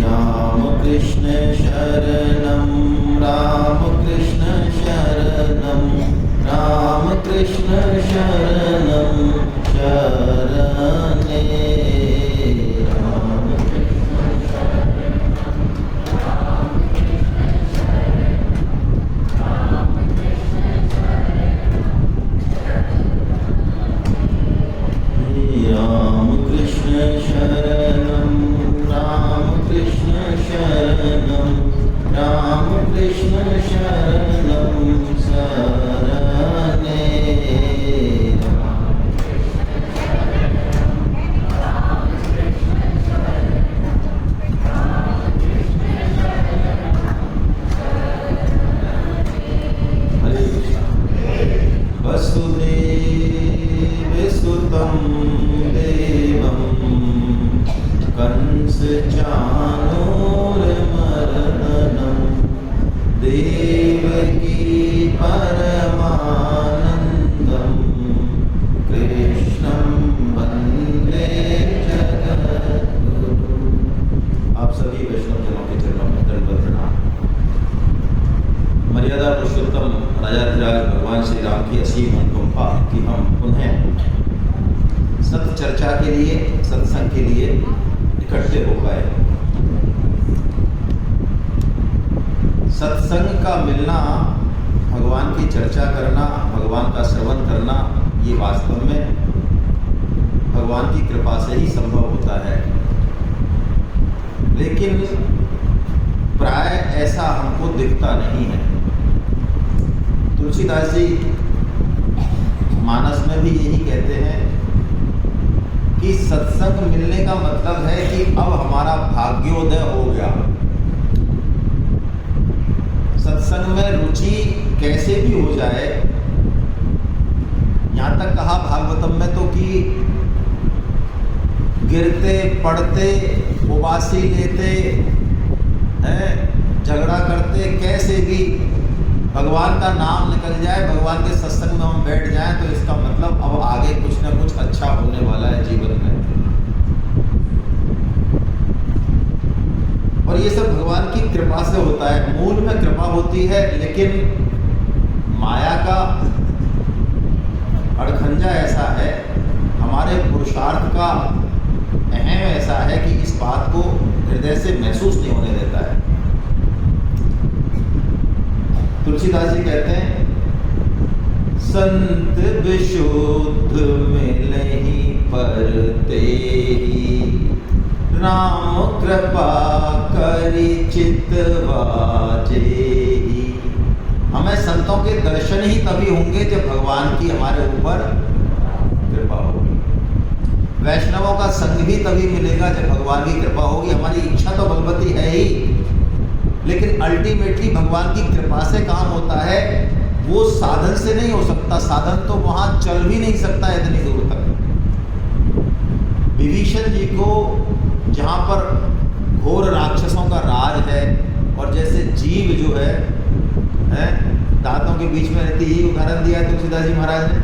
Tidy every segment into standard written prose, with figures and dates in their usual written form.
राम कृष्ण शरणं राम कृष्ण शरणं राम कृष्ण शरणं शरणे राम कृष्ण शरणं राम कृष्ण शरणं राम कृष्ण शरणं शरणे वसुदेवसुतं देवं कंसचाणूरमर्दनं देवकी परमानन्दं कृष्णं वन्दे जगद्गुरुं। आप सभी वैष्णवजनों के चरणों में दंडवत प्रणाम। मर्यादा पुरुषोत्तम राजाधिराज भगवान श्री राम की असीम अनुकंपा कि हम पुनः सत्य चर्चा के लिए, सत्संग के लिए इकट्ठे हो पाए। सत्संग का मिलना, भगवान की चर्चा करना, भगवान का श्रवण करना, ये वास्तव में भगवान की कृपा से ही संभव होता है। लेकिन प्राय ऐसा हमको दिखता नहीं है। तुलसीदास जी मानस में भी यही कहते हैं कि सत्संग मिलने का मतलब है कि अब हमारा भाग्योदय हो गया। सत्संग में रुचि कैसे भी हो जाए, यहाँ तक कहा भागवतम में तो कि गिरते पड़ते उबासी लेते हैं, झगड़ा करते, कैसे भी भगवान का नाम निकल जाए, भगवान के सत्संग में हम बैठ जाएं, तो इसका मतलब अब आगे कुछ ना कुछ अच्छा होने वाला है जीवन में। और ये सब भगवान की कृपा से होता है। मूल में कृपा होती है, लेकिन माया का अड़खंजा ऐसा है, हमारे पुरुषार्थ का अहम ऐसा है कि इस बात को हृदय से महसूस नहीं होने देता है। तुलसीदास जी कहते हैं, संत विशुद्ध मिलहि पर तेहि, राम कृपा करि चित्तवा जेहि। हमें संतों के दर्शन ही तभी होंगे जब भगवान की हमारे ऊपर कृपा होगी। वैष्णवों का संग भी तभी मिलेगा जब भगवान की कृपा होगी। हमारी इच्छा तो बलवती है ही, लेकिन अल्टीमेटली भगवान की कृपा से काम होता है। वो साधन से नहीं हो सकता, साधन तो वहां चल भी नहीं सकता इतनी दूर तक। विभीषण जी को जहाँ पर घोर राक्षसों का राज है, और जैसे जीव जो है दांतों के बीच में रहती, यही उदाहरण दिया है तुलसीदास जी महाराज ने।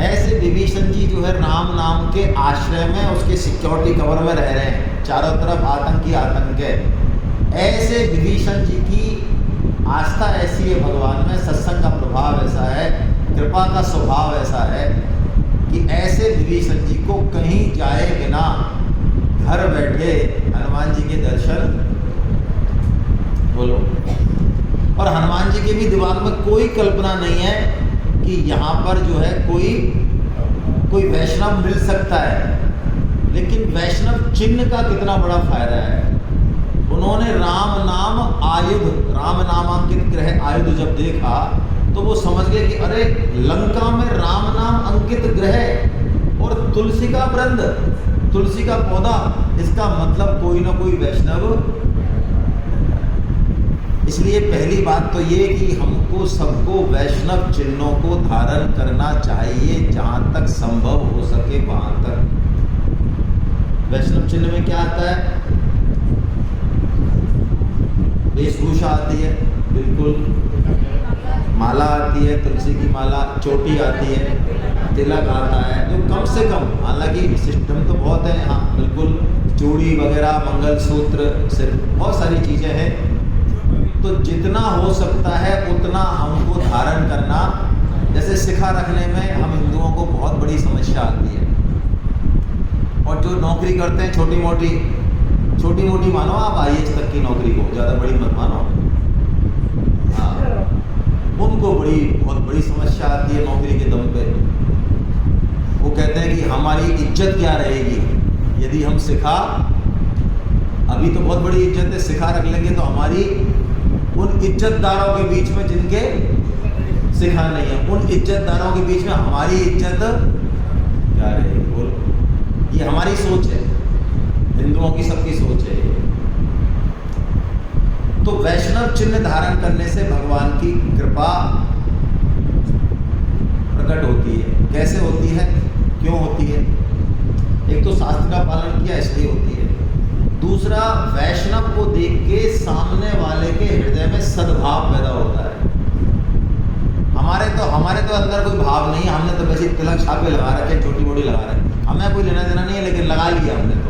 ऐसे विभीषण जी जो है राम नाम के आश्रय में, उसके सिक्योरिटी कवर में रह रहे हैं, चारों तरफ आतंक ही आतंक है। ऐसे विभीषण जी की आस्था ऐसी है भगवान में, सत्संग का प्रभाव ऐसा है, कृपा का स्वभाव ऐसा है कि ऐसे विभीषण जी को कहीं जाए बिना घर बैठे हनुमान जी के दर्शन, बोलो। और हनुमान जी के भी दिमाग में कोई कल्पना नहीं है कि यहाँ पर जो है कोई वैष्णव मिल सकता है। लेकिन वैष्णव चिन्ह का कितना बड़ा फायदा है। उन्होंने राम नाम आयुध, राम नामांकित ग्रह आयुध जब देखा तो वो समझ गए कि अरे लंका में राम नाम अंकित ग्रह और तुलसी का वृंद, तुलसी का पौधा, इसका मतलब कोई ना कोई वैष्णव। इसलिए पहली बात तो ये कि हमको सबको वैष्णव चिन्हों को धारण करना चाहिए, जहाँ तक संभव हो सके वहाँ तक। वैष्णव चिन्ह में क्या आता है? वेशभूषा आती है, बिल्कुल, माला आती है, तुलसी की माला, चोटी आती है, तिलक आता है, जो कम से कम, हालांकि सिस्टम तो बहुत है यहाँ, बिल्कुल चूड़ी वगैरह, मंगलसूत्र, सिर्फ बहुत सारी चीज़ें हैं। तो जितना हो सकता है उतना हमको धारण करना। जैसे शिखा रखने में हम हिंदुओं को बहुत बड़ी समस्या आती है, और जो नौकरी करते हैं छोटी मोटी मानो आप IAS तक की नौकरी को, ज़्यादा बड़ी मत मानो, हाँ, उनको बहुत बड़ी समस्या आती है नौकरी के दम पे। वो कहते हैं कि हमारी इज्जत क्या रहेगी यदि हम शिखा, अभी तो बहुत बड़ी इज्जत है, शिखा रख लेंगे तो हमारी उन इज्जतदारों के बीच में जिनके शिखा नहीं है, उन इज्जतदारों के बीच में हमारी इज्जत क्या रहेगी? बोलो, ये हमारी सोच है, हिंदुओं की सबकी सोच है। तो वैष्णव चिन्ह धारण करने से भगवान की कृपा प्रकट होती है। कैसे होती है, क्यों होती है? एक तो शास्त्र का पालन किया इसलिए होती है, दूसरा वैष्णव को देख के सामने वाले के हृदय में सद्भाव पैदा होता है। हमारे तो अंदर कोई भाव नहीं है, हमने तो वैसे तिलक छापे लगा रखे, छोटी मोटी लगा रखे, हमें कोई लेना देना नहीं है, लेकिन लगा लिया हमने तो।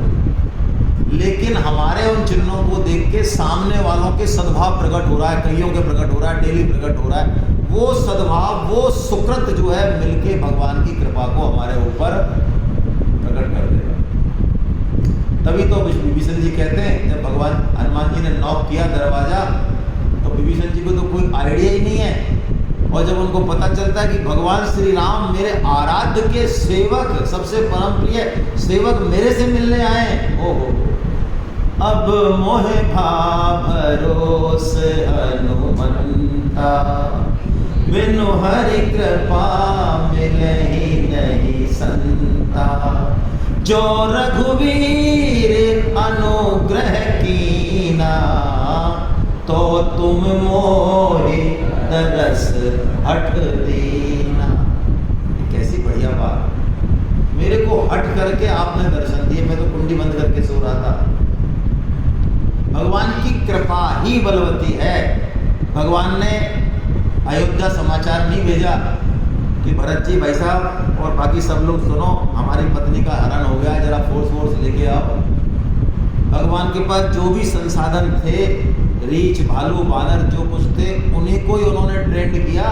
लेकिन हमारे उन चिन्हों को देख के सामने वालों के सद्भाव प्रकट हो रहा है, कईयों के प्रकट हो रहा है, डेली प्रकट हो रहा है। वो सद्भाव, वो सुकृत जो है मिलके भगवान की कृपा को हमारे ऊपर प्रकट कर देगा। तभी तो विभीषण जी कहते हैं, जब भगवान हनुमान जी ने नॉक किया दरवाजा, तो विभीषण जी को तो कोई आइडिया ही नहीं है, और जब उनको पता चलता है कि भगवान श्री राम मेरे आराध्य के सेवक, सबसे परम प्रिय सेवक मेरे से मिलने आए, ओहो, अब मोहे भरोस हनुमंता, बिनु हरि कृपा मिलहि नहीं संता, जो रघुवीर अनुग्रह कीना, तो तुम मोहि दरस हट देना। कैसी बढ़िया बात, मेरे को हट करके आपने दर्शन दिए, मैं तो कुंडी बंद करके सो रहा था। भगवान की कृपा ही बलवती है। भगवान ने अयोध्या समाचार नहीं भेजा कि भरत जी, भाई साहब और बाकी सब लोग सुनो, हमारी पत्नी का हरण हो गया, जरा फोर्स लेके आओ। भगवान के पास जो भी संसाधन थे, रीछ, भालू, बानर जो कुछ थे, उन्हीं को ही उन्होंने ट्रेंड किया,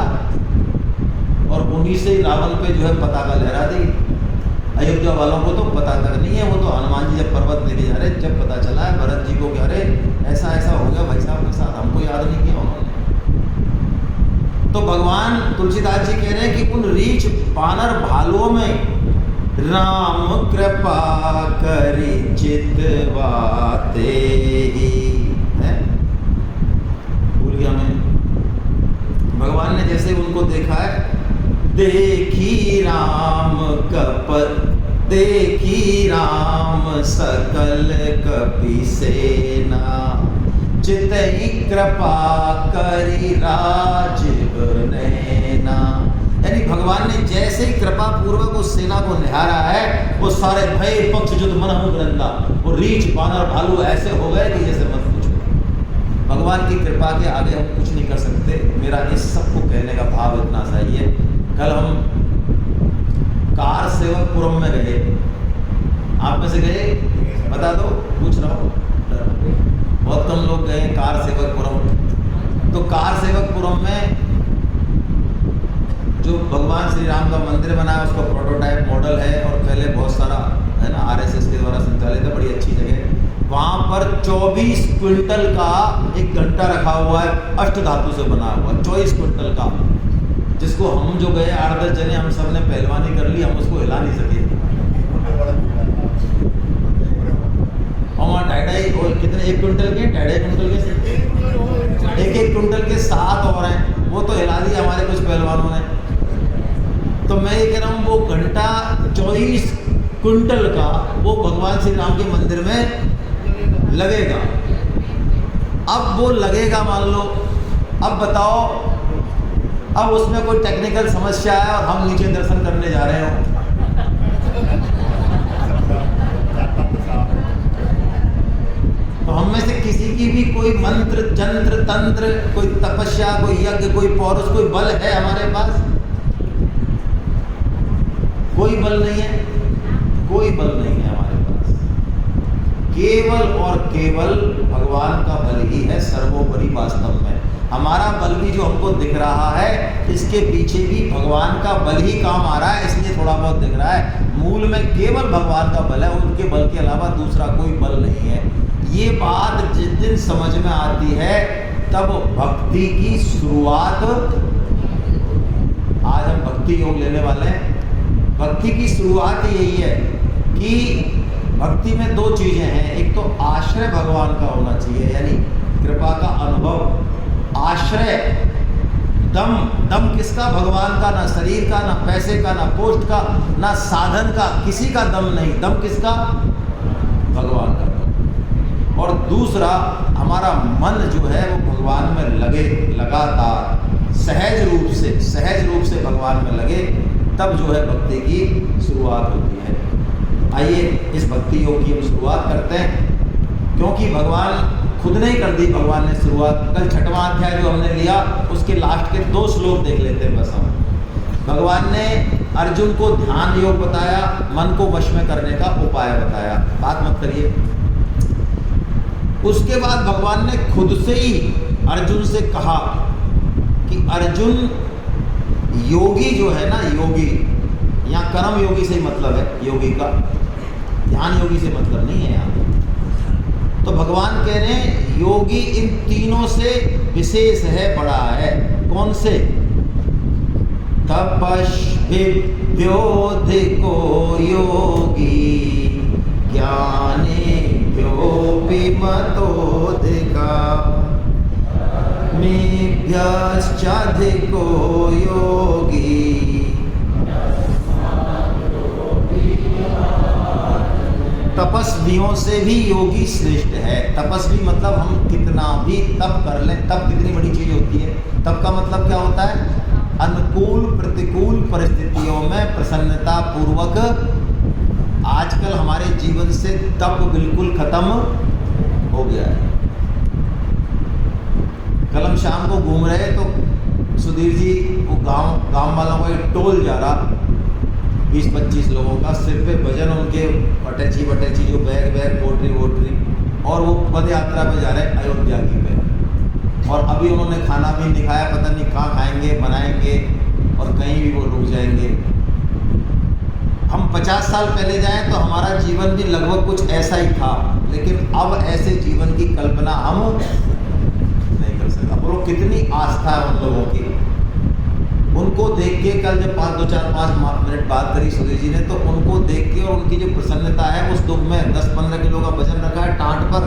और उन्हीं से रावण पे जो है पताका लहरा दी। अयोध्या वालों को तो पता तक नहीं है, वो तो हनुमान जी जब पर्वत लेके जा रहे, जब पता चला है भरत जी को, अरे ऐसा हो गया भाई साहब के साथ, हमको याद नहीं किया उन्होंने। तो भगवान तुलसीदास जी कह रहे हैं कि उन रीछ, बानर, भालुओं में राम कृपा करी चितवाते ही है। भूल गया मैं। भगवान ने जैसे उनको देखा है, देखी राम सकल कपि सेना, चितहि कृपा करी राजीव नैना। यानी भगवान ने जैसे ही कृपा पूर्वक उस सेना को निहारा है, वो सारे भय पक्ष युद्ध मनहु ग्रंदा, वो रीछ, बानर, भालू ऐसे हो गए कि जैसे मत पूछो। भगवान की कृपा के आगे हम कुछ नहीं कर सकते। मेरा इस सबको कहने का भाव इतना सही है। कल हम कार सेवकपुरम में गए, आप में से गए? बता दो, पूछ रहा हूँ, बहुत कम लोग गए कार सेवकपुरम। तो कार सेवकपुरम में जो भगवान श्री राम का मंदिर बना है, उसका प्रोटोटाइप मॉडल है, और पहले बहुत सारा है ना RSS के द्वारा संचालित है, बड़ी अच्छी जगह। वहाँ पर 24 क्विंटल का एक घंटा रखा हुआ है, अष्ट धातु से बना हुआ, 24 क्विंटल का, जिसको हम जो गए 8-10 जने, हम सब ने पहलवानी कर ली, हम उसको हिला नहीं सके। और वहाँ ढाई कितने, 1 क्विंटल के, 2.5 क्विंटल के, 1-1 क्विंटल के 7 और हैं, वो तो हिला दिया हमारे कुछ पहलवानों ने। तो मैं ये कह रहा हूँ, वो घंटा 24 क्विंटल का वो भगवान श्री राम के मंदिर में लगेगा। अब वो लगेगा, मान लो, अब बताओ, अब उसमें कोई टेक्निकल समस्या है और हम नीचे दर्शन करने जा रहे हो, तो हम में से किसी की भी कोई मंत्र, जंत्र, तंत्र, कोई तपस्या, कोई यज्ञ, कोई पौरुष, कोई बल है हमारे पास? कोई बल नहीं है, कोई बल नहीं है हमारे पास। केवल और केवल भगवान का बल ही है सर्वोपरि। वास्तव में हमारा बल भी जो हमको दिख रहा है, इसके पीछे भी भगवान का बल ही काम आ रहा है, इसलिए थोड़ा बहुत दिख रहा है। मूल में केवल भगवान का बल है, उनके बल के अलावा दूसरा कोई बल नहीं है। ये बात जिस दिन समझ में आती है तब भक्ति की शुरुआत, आज हम भक्ति योग लेने वाले हैं। भक्ति की शुरुआत यही है कि भक्ति में दो चीजें हैं। एक तो आश्रय भगवान का होना चाहिए, यानी कृपा का अनुभव। आश्रय दम किसका? भगवान का। ना शरीर का, ना पैसे का, ना पोस्ट का, ना साधन का, किसी का दम नहीं। दम किसका? भगवान का दम। और दूसरा, हमारा मन जो है वो भगवान में लगे, लगातार सहज रूप से भगवान में लगे, तब जो है भक्ति की शुरुआत होती है। आइए इस भक्ति योग की हम शुरुआत करते हैं, क्योंकि भगवान खुद ने ही कर दी। भगवान ने शुरुआत, कल 6वां अध्याय जो हमने लिया उसके लास्ट के 2 श्लोक देख लेते हैं बस हम। भगवान ने अर्जुन को ध्यान योग बताया, मन को वश में करने का उपाय बताया। बात मत करिए। उसके बाद भगवान ने खुद से ही अर्जुन से कहा कि अर्जुन, योगी जो है ना, योगी, यहाँ कर्म योगी से मतलब है योगी का, ध्यान योगी से मतलब नहीं है यहाँ। तो भगवान कह रहे हैं योगी इन तीनों से विशेष है, बड़ा है। कौन से? तपस्विभ्योऽधिको योगी ज्ञानिभ्योऽपि मतोऽधिका मेभ्यश्चाधिको योगी। तपस्वियों से भी योगी श्रेष्ठ है। तपस्वी मतलब हम कितना भी तप कर लें, तप कितनी बड़ी चीज होती है। तप का मतलब क्या होता है? अनुकूल प्रतिकूल परिस्थितियों में प्रसन्नता पूर्वक। आजकल हमारे जीवन से तप बिल्कुल खत्म हो गया है। कल हम शाम को घूम रहे तो सुधीर जी वो गांव वालों को एक टोल जा रहा, 20-25 लोगों का, सिर पे वजन, उनके बटेची जो बैग पोट्री, और वो पद यात्रा पे जा रहे हैं अयोध्या की पे। और अभी उन्होंने खाना भी नहीं खाया, पता नहीं कहाँ खाएंगे, बनाएंगे, और कहीं भी वो रुक जाएंगे। हम 50 साल पहले जाएं तो हमारा जीवन भी लगभग कुछ ऐसा ही था, लेकिन अब ऐसे जीवन की कल्पना हम नहीं कर सकते। अब लोग कितनी आस्था है उन लोगों की। उनको देख के कल जब 5 मिनट बात करी सुधीर जी ने, तो उनको देख के और उनकी जो प्रसन्नता है उस दुख में, 10-15 किलो का वजन रखा है टांट पर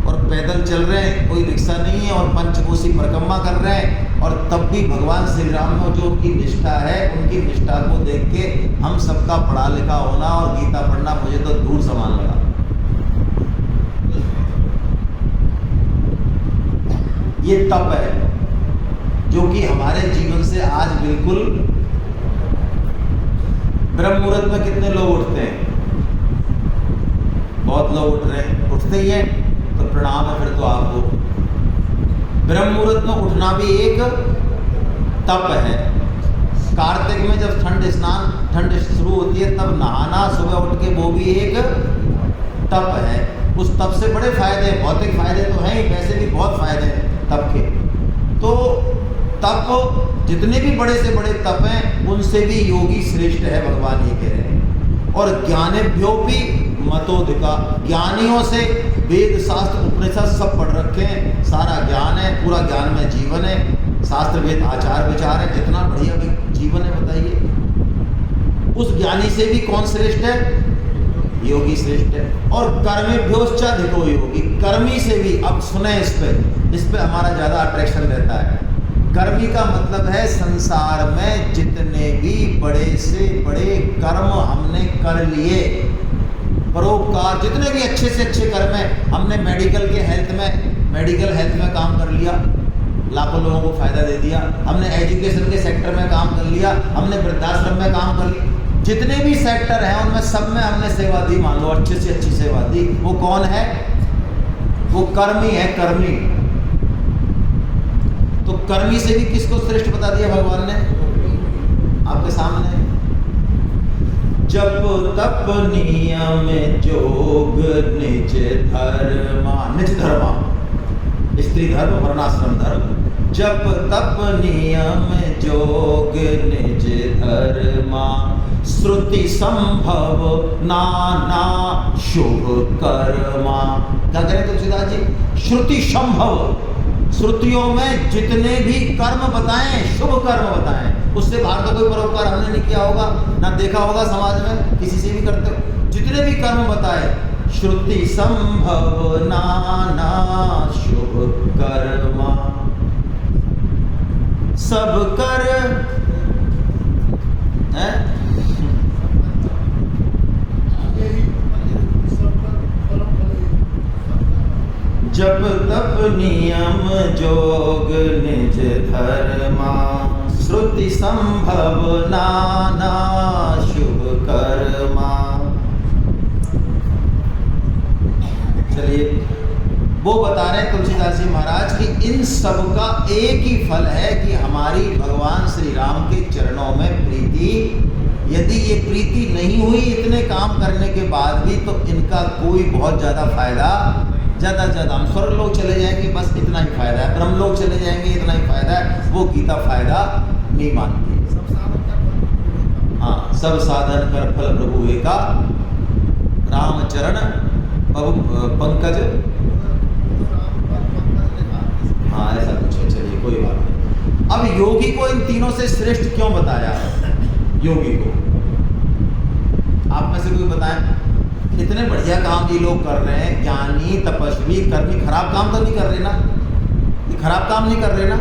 और पैदल चल रहे हैं, कोई रिक्शा नहीं है, और पंचकोशी परिक्रमा कर रहे हैं, और तब भी भगवान श्री राम में जो उनकी निष्ठा है, उनकी निष्ठा को देख के हम सबका पढ़ा लिखा होना और गीता पढ़ना मुझे तो दूर समान लगा। ये तप है जो कि हमारे जीवन से आज बिल्कुल। ब्रह्म मुहूर्त में कितने लोग उठते हैं? बहुत लोग उठ रहे हैं, उठते ही हैं, तो प्रणाम है फिर तो आपको। ब्रह्म मुहूर्त में उठना भी एक तप है। कार्तिक में जब ठंड शुरू होती है तब नहाना सुबह उठ के, वो भी एक तप है। उस तप से बड़े फायदे, भौतिक फायदे तो हैं ही, वैसे भी बहुत फायदे हैं तप के। तो तप, जितने भी बड़े से बड़े तप हैं उनसे भी योगी श्रेष्ठ है, भगवान ये कह रहे हैं। और ज्ञानेभ्योऽपि मतोऽधिका, ज्ञानियों से वेद शास्त्र उपनिषद सब पढ़ रखे हैं, सारा ज्ञान है, पूरा ज्ञान में जीवन है, शास्त्र वेद आचार विचार है, कितना बढ़िया जीवन है बताइए। उस ज्ञानी से भी कौन श्रेष्ठ है? योगी श्रेष्ठ है। और कर्मेभ्योश्चाधिको योगी, कर्मी से भी। अब सुने इस पे हमारा ज़्यादा अट्रैक्शन रहता है। कर्मी का मतलब है संसार में जितने भी बड़े से बड़े कर्म हमने कर लिए, परोपकार, जितने भी अच्छे से अच्छे कर्म हैं, हमने मेडिकल हेल्थ में काम कर लिया, लाखों लोगों को फायदा दे दिया, हमने एजुकेशन के सेक्टर में काम कर लिया, हमने वृद्धाश्रम में काम कर लिया, जितने भी सेक्टर हैं उनमें सब में हमने सेवा दी, मान लो अच्छे से अच्छी सेवा दी। वो कौन है? वो कर्मी है, कर्मी। तो कर्मी से भी किसको श्रेष्ठ बता दिया भगवान ने? आपके सामने। जप तप नियम जोग निज धर्मा, निज धर्मा स्त्री धर्म वर्णाश्रम धर्म, जप तप नियम जोग निज धर्मा, श्रुति संभव नाना शुभ कर्मा। क्या करें तुलसीदास जी? श्रुति संभव, श्रुतियों में जितने भी कर्म बताएं, शुभ कर्म बताएं, उससे बाहर तो कोई परोपकार हमने नहीं किया होगा, ना देखा होगा समाज में किसी से भी करते हो। जितने भी कर्म बताए, श्रुति संभव नाना शुभ कर्मा, सब कर है जप तप नियम जोग निज धर्मा, श्रुति संभव नाना शुभ कर्मा। चलिए, वो बता रहे हैं तुलसीदास जी महाराज कि इन सब का एक ही फल है कि हमारी भगवान श्री राम के चरणों में प्रीति, यदि ये प्रीति नहीं हुई इतने काम करने के बाद भी, तो इनका कोई बहुत ज़्यादा फायदा, ज़्यादा से ज़्यादा हम स्वर्ग लोग चले जाएंगे, बस इतना ही फायदा है, ब्रह्म लोग चले जाएंगे, इतना ही फायदा है, वो गीता फायदा नहीं मानती। हाँ, सब साधन कर फल प्रभु एका, रामचरण पंकज, हाँ ऐसा कुछ है। चलिए कोई बात नहीं। अब योगी को इन तीनों से श्रेष्ठ क्यों बताया? योगी को आप में से कोई बताएं? इतने बढ़िया काम ये लोग कर रहे हैं, ज्ञानी तपस्वी कर्मी, खराब काम तो नहीं कर रहे ना, ये खराब काम नहीं कर रहे ना,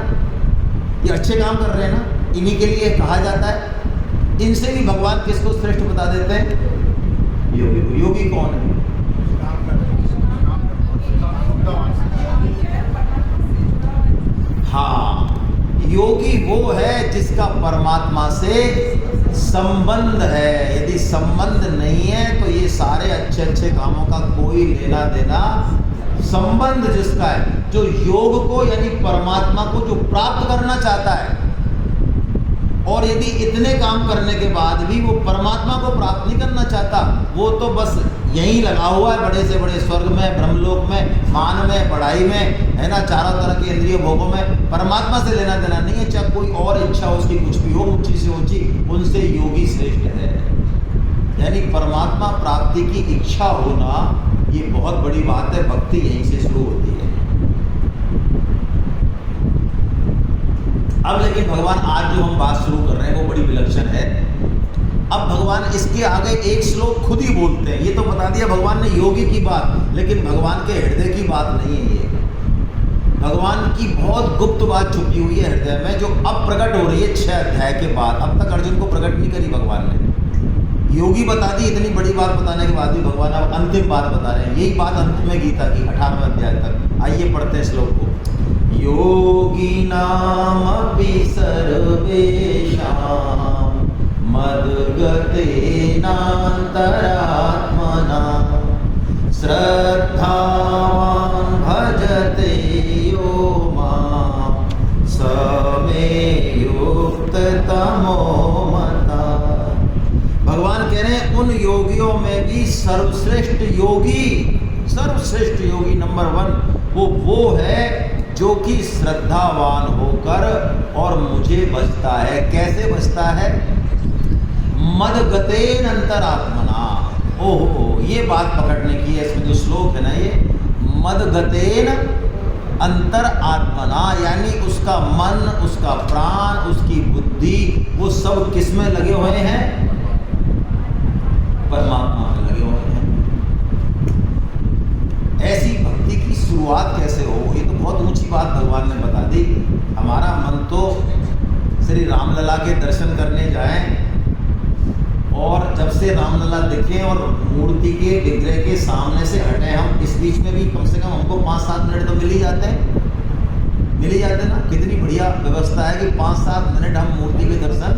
ये अच्छे काम कर रहे हैं ना, इन्हीं के लिए कहा जाता है। इनसे भी भगवान किसको श्रेष्ठ बता देते हैं? योगी को। योगी कौन है? हाँ, योगी वो है जिसका परमात्मा से संबंध है। यदि संबंध नहीं है तो ये सारे अच्छे अच्छे कामों का कोई लेना देना, संबंध जिसका है, जो योग को यानी परमात्मा को जो प्राप्त करना चाहता है, और यदि इतने काम करने के बाद भी वो परमात्मा को प्राप्त नहीं करना चाहता, वो तो बस यहीं लगा हुआ है बड़े से बड़े स्वर्ग में, ब्रह्मलोक में, मान में, पढ़ाई में, है ना, चारों तरह के इंद्रिय भोगों में। परमात्मा से लेना देना नहीं है, चाहे कोई और इच्छा उसकी कुछ भी हो, ऊंची से ऊंची, उनसे योगी श्रेष्ठ है। यानी परमात्मा प्राप्ति की इच्छा होना ये बहुत बड़ी बात है। भक्ति यहीं से शुरू होती है। अब लेकिन भगवान आज जो हम बात शुरू कर रहे हैं वो बड़ी विलक्षण है। अब भगवान इसके आगे एक श्लोक खुद ही बोलते हैं। ये तो बता दिया भगवान ने योगी की बात, लेकिन भगवान के हृदय की बात नहीं है। ये भगवान की बहुत गुप्त बात छुपी हुई है हृदय में, जो अब प्रकट हो रही है 6 अध्याय के बाद। अब तक अर्जुन को प्रकट नहीं करी भगवान ने। योगी बता दी, इतनी बड़ी बात बताने के बाद भी भगवान अब अंतिम बात बता रहे हैं। यही बात अंत में गीता की 18वें अध्याय तक। आइए पढ़ते हैं श्लोक को। योगी नामपि सर्वेषां मद्गतेनान्तरात्मना श्रद्धावान् भजते यो मां स मे युक्ततमो मता। भगवान कह रहे हैं उन योगियों में भी सर्वश्रेष्ठ योगी, सर्वश्रेष्ठ योगी नंबर 1 वो है जो कि श्रद्धावान होकर और मुझे बचता है। कैसे बचता है? मदगतेन अंतरात्मना। ओहो, ये बात पकड़ने की है इसमें जो श्लोक है ना, ये मदगतेन अंतर आत्मना, यानी उसका मन, उसका प्राण, उसकी बुद्धि, वो सब किस में लगे हुए हैं? परमात्मा में लगे हुए हैं। ऐसी भक्ति की शुरुआत कैसे हो? ये तो बहुत ऊंची बात भगवान ने बता दी। हमारा मन तो श्री रामलला के दर्शन करने जाएं, और जब से रामलला दिखें और मूर्ति के विग्रह के सामने से हटें हम, इस बीच में भी कम से कम हमको 5-7 मिनट तो मिल ही जाते हैं, मिल ही जाते ना। कितनी बढ़िया व्यवस्था है कि 5-7 मिनट हम मूर्ति के दर्शन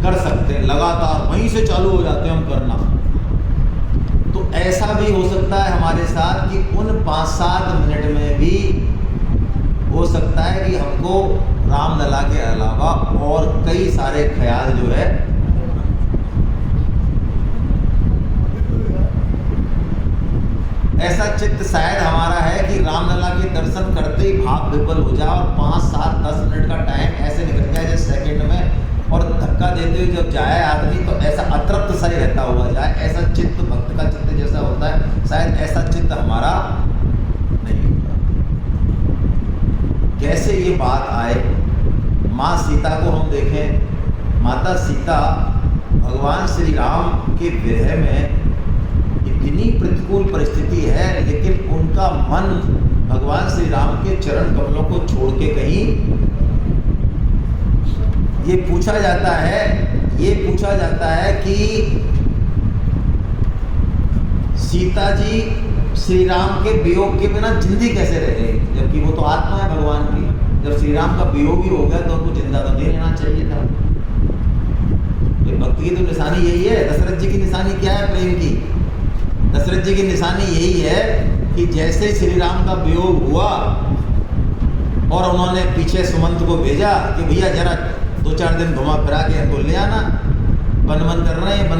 कर सकते हैं, लगातार वहीं से चालू हो जाते हैं हम करना। तो ऐसा भी हो सकता है हमारे साथ कि उन 5-7 मिनट में भी हो सकता है कि हमको रामलला के अलावा और कई सारे ख्याल जो है ऐसा चित्त शायद हमारा है कि रामलला के दर्शन करते ही भाव विफल हो जाए और 5, 7, 10 मिनट का टाइम ऐसे निकल जाए जैसे सेकंड में, और धक्का देते हुए जब जाए आदमी तो ऐसा अतृप्त सा ही रहता हुआ जाए। ऐसा चित्त भक्त का चित्त जैसा होता है, शायद ऐसा चित्त हमारा नहीं होता। कैसे ये बात आए? माँ सीता को हम देखें, माता सीता भगवान श्री राम के विरह में इतनी प्रतिकूल परिस्थिति है, लेकिन उनका मन भगवान श्री राम के चरण कमलों को छोड़ के कहीं, ये पूछा जाता है कि सीता जी श्री राम के वियोग के बिना जिंदी कैसे रहे, जबकि वो तो आत्मा है भगवान की। जब श्री राम का वियोग ही हो गया तो उनको जिंदा तो नहीं रहना चाहिए था। ये भक्ति की तो निशानी यही है। दशरथ जी की निशानी क्या है प्रेम की? दशरथ जी की निशानी यही है कि जैसे श्री राम का वियोग हुआ और उन्होंने पीछे सुमंत को भेजा कि भैया जरा 2-4 दिन घुमा फिरा के हमको ले आना, बन कर रहे हैं, बन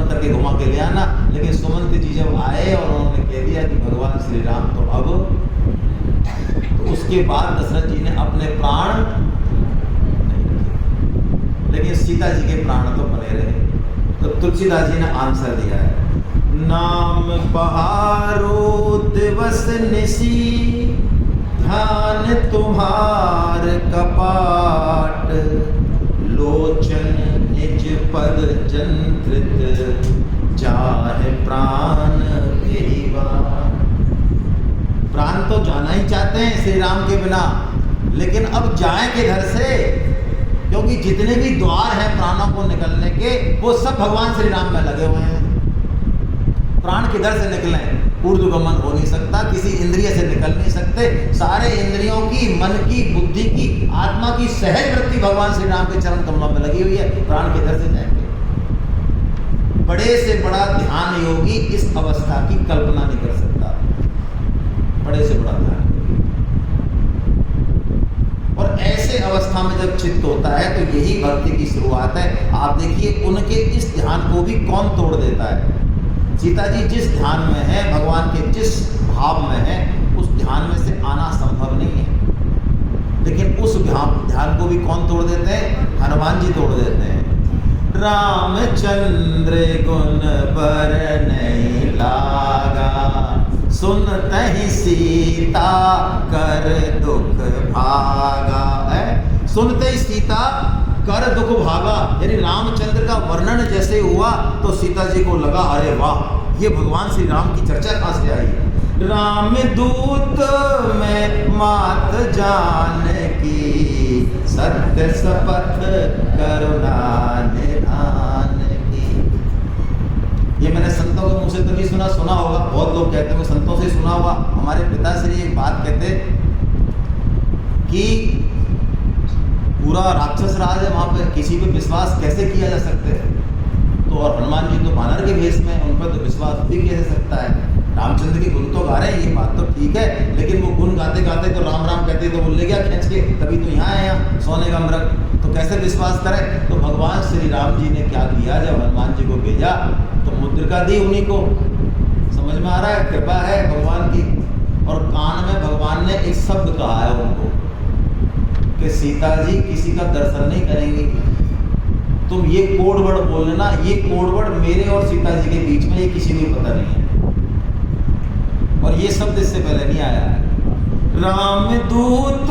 करके घुमा के ले आना। लेकिन सुमंत जी जब आए और उन्होंने कह दिया कि भगवान श्री राम तो अब, तो उसके बाद दशरथ जी ने अपने प्राण नहीं रखे, लेकिन सीता जी के प्राण तो बने रहे। तो तुलसीदास जी ने आंसर दिया है, नाम बहारो दिवस निशी, ध्यान तुम्हार कपाट, लोचन निज पद जंत्रित, चाहे प्राण देवा। प्राण तो जाना ही चाहते हैं श्री राम के बिना, लेकिन अब जाए किधर से? क्योंकि जितने भी द्वार हैं प्राणों को निकलने के, वो सब भगवान श्री राम में लगे हुए हैं। प्राण किधर से निकलें? ऊर्ध्वगमन हो नहीं सकता, किसी इंद्रिय से निकल नहीं सकते। सारे इंद्रियों की, मन की, बुद्धि की, आत्मा की सहज वृत्ति भगवान श्री राम के चरण कमलों में लगी हुई है। प्राण किधर से जाएंगे? बड़े से बड़ा ध्यान योगी इस अवस्था की कल्पना नहीं कर सकता। बड़े से बड़ा ध्यान। और ऐसे अवस्था में जब चित्त होता है तो यही भक्ति की शुरुआत है। आप देखिए उनके इस ध्यान को भी कौन तोड़ देता है? सीता जी जिस ध्यान में है, भगवान के जिस भाव में है, उस ध्यान में से आना संभव नहीं है। लेकिन उस ध्यान को भी कौन तोड़ देते हैं? हनुमान जी तोड़ देते हैं। रामचंद्र गुण बर नहीं लागा, सुनते ही सीता कर दुख भागा। है सुनते ही सीता कर दुख भागा, यानी रामचंद्र का वर्णन जैसे हुआ तो सीता जी को लगा अरे वाह, ये भगवान श्री राम की चर्चा कहाँ से आई? राम दूत में मात जान की, सत्य शपथ करुणा निधान की। ये मैंने संतों के मुंह से तो नहीं सुना होगा, बहुत लोग कहते हैं, संतों से सुना हुआ। हमारे पिताश्री एक बात कहते कि पूरा राक्षस राज है, वहाँ पे किसी पे विश्वास कैसे किया जा सकता है? तो और हनुमान जी तो बानर के भेष में, उन पर तो विश्वास भी किया जा सकता है। रामचंद्र के गुण तो गा रहे हैं, ये बात तो ठीक है, लेकिन वो गुण गाते गाते तो राम राम कहते तो वो ले गया खींच के, तभी तो यहाँ आया सोने का मृग, तो कैसे विश्वास करें? तो भगवान श्री राम जी ने क्या किया, जब हनुमान जी को भेजा तो मुद्रिका दी उन्हीं को। समझ में आ रहा है? कृपा है भगवान की। और कान में भगवान ने एक शब्द कहा है उनको कि सीता जी किसी का दर्शन नहीं करेंगी, तुम ये कोड वर्ड बोल लेना। ये कोड वर्ड मेरे और सीता जी के बीच में, ये किसी को पता नहीं है, और ये शब्द इससे पहले नहीं आया है। राम दूत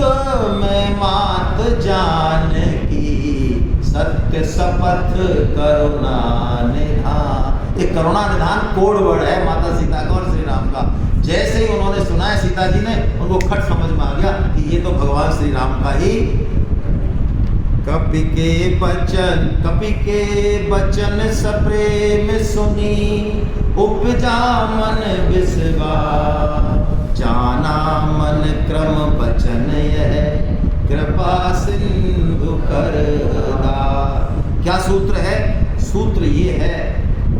में मात जान की, सत्य शपथ करुणा निधान। ये करुणा निधान कोड वर्ड है माता सीता का और श्री राम का। जैसे ही उन्होंने सुना है सीता जी ने, उनको खट समझ में आ गया कि ये तो भगवान श्री राम का ही। कपि के बचन सप्रेम सुनी, उपजा मन विश्वास, जाना मन क्रम बचन यह, कृपा सिंधु कर दार। क्या सूत्र है? सूत्र ये है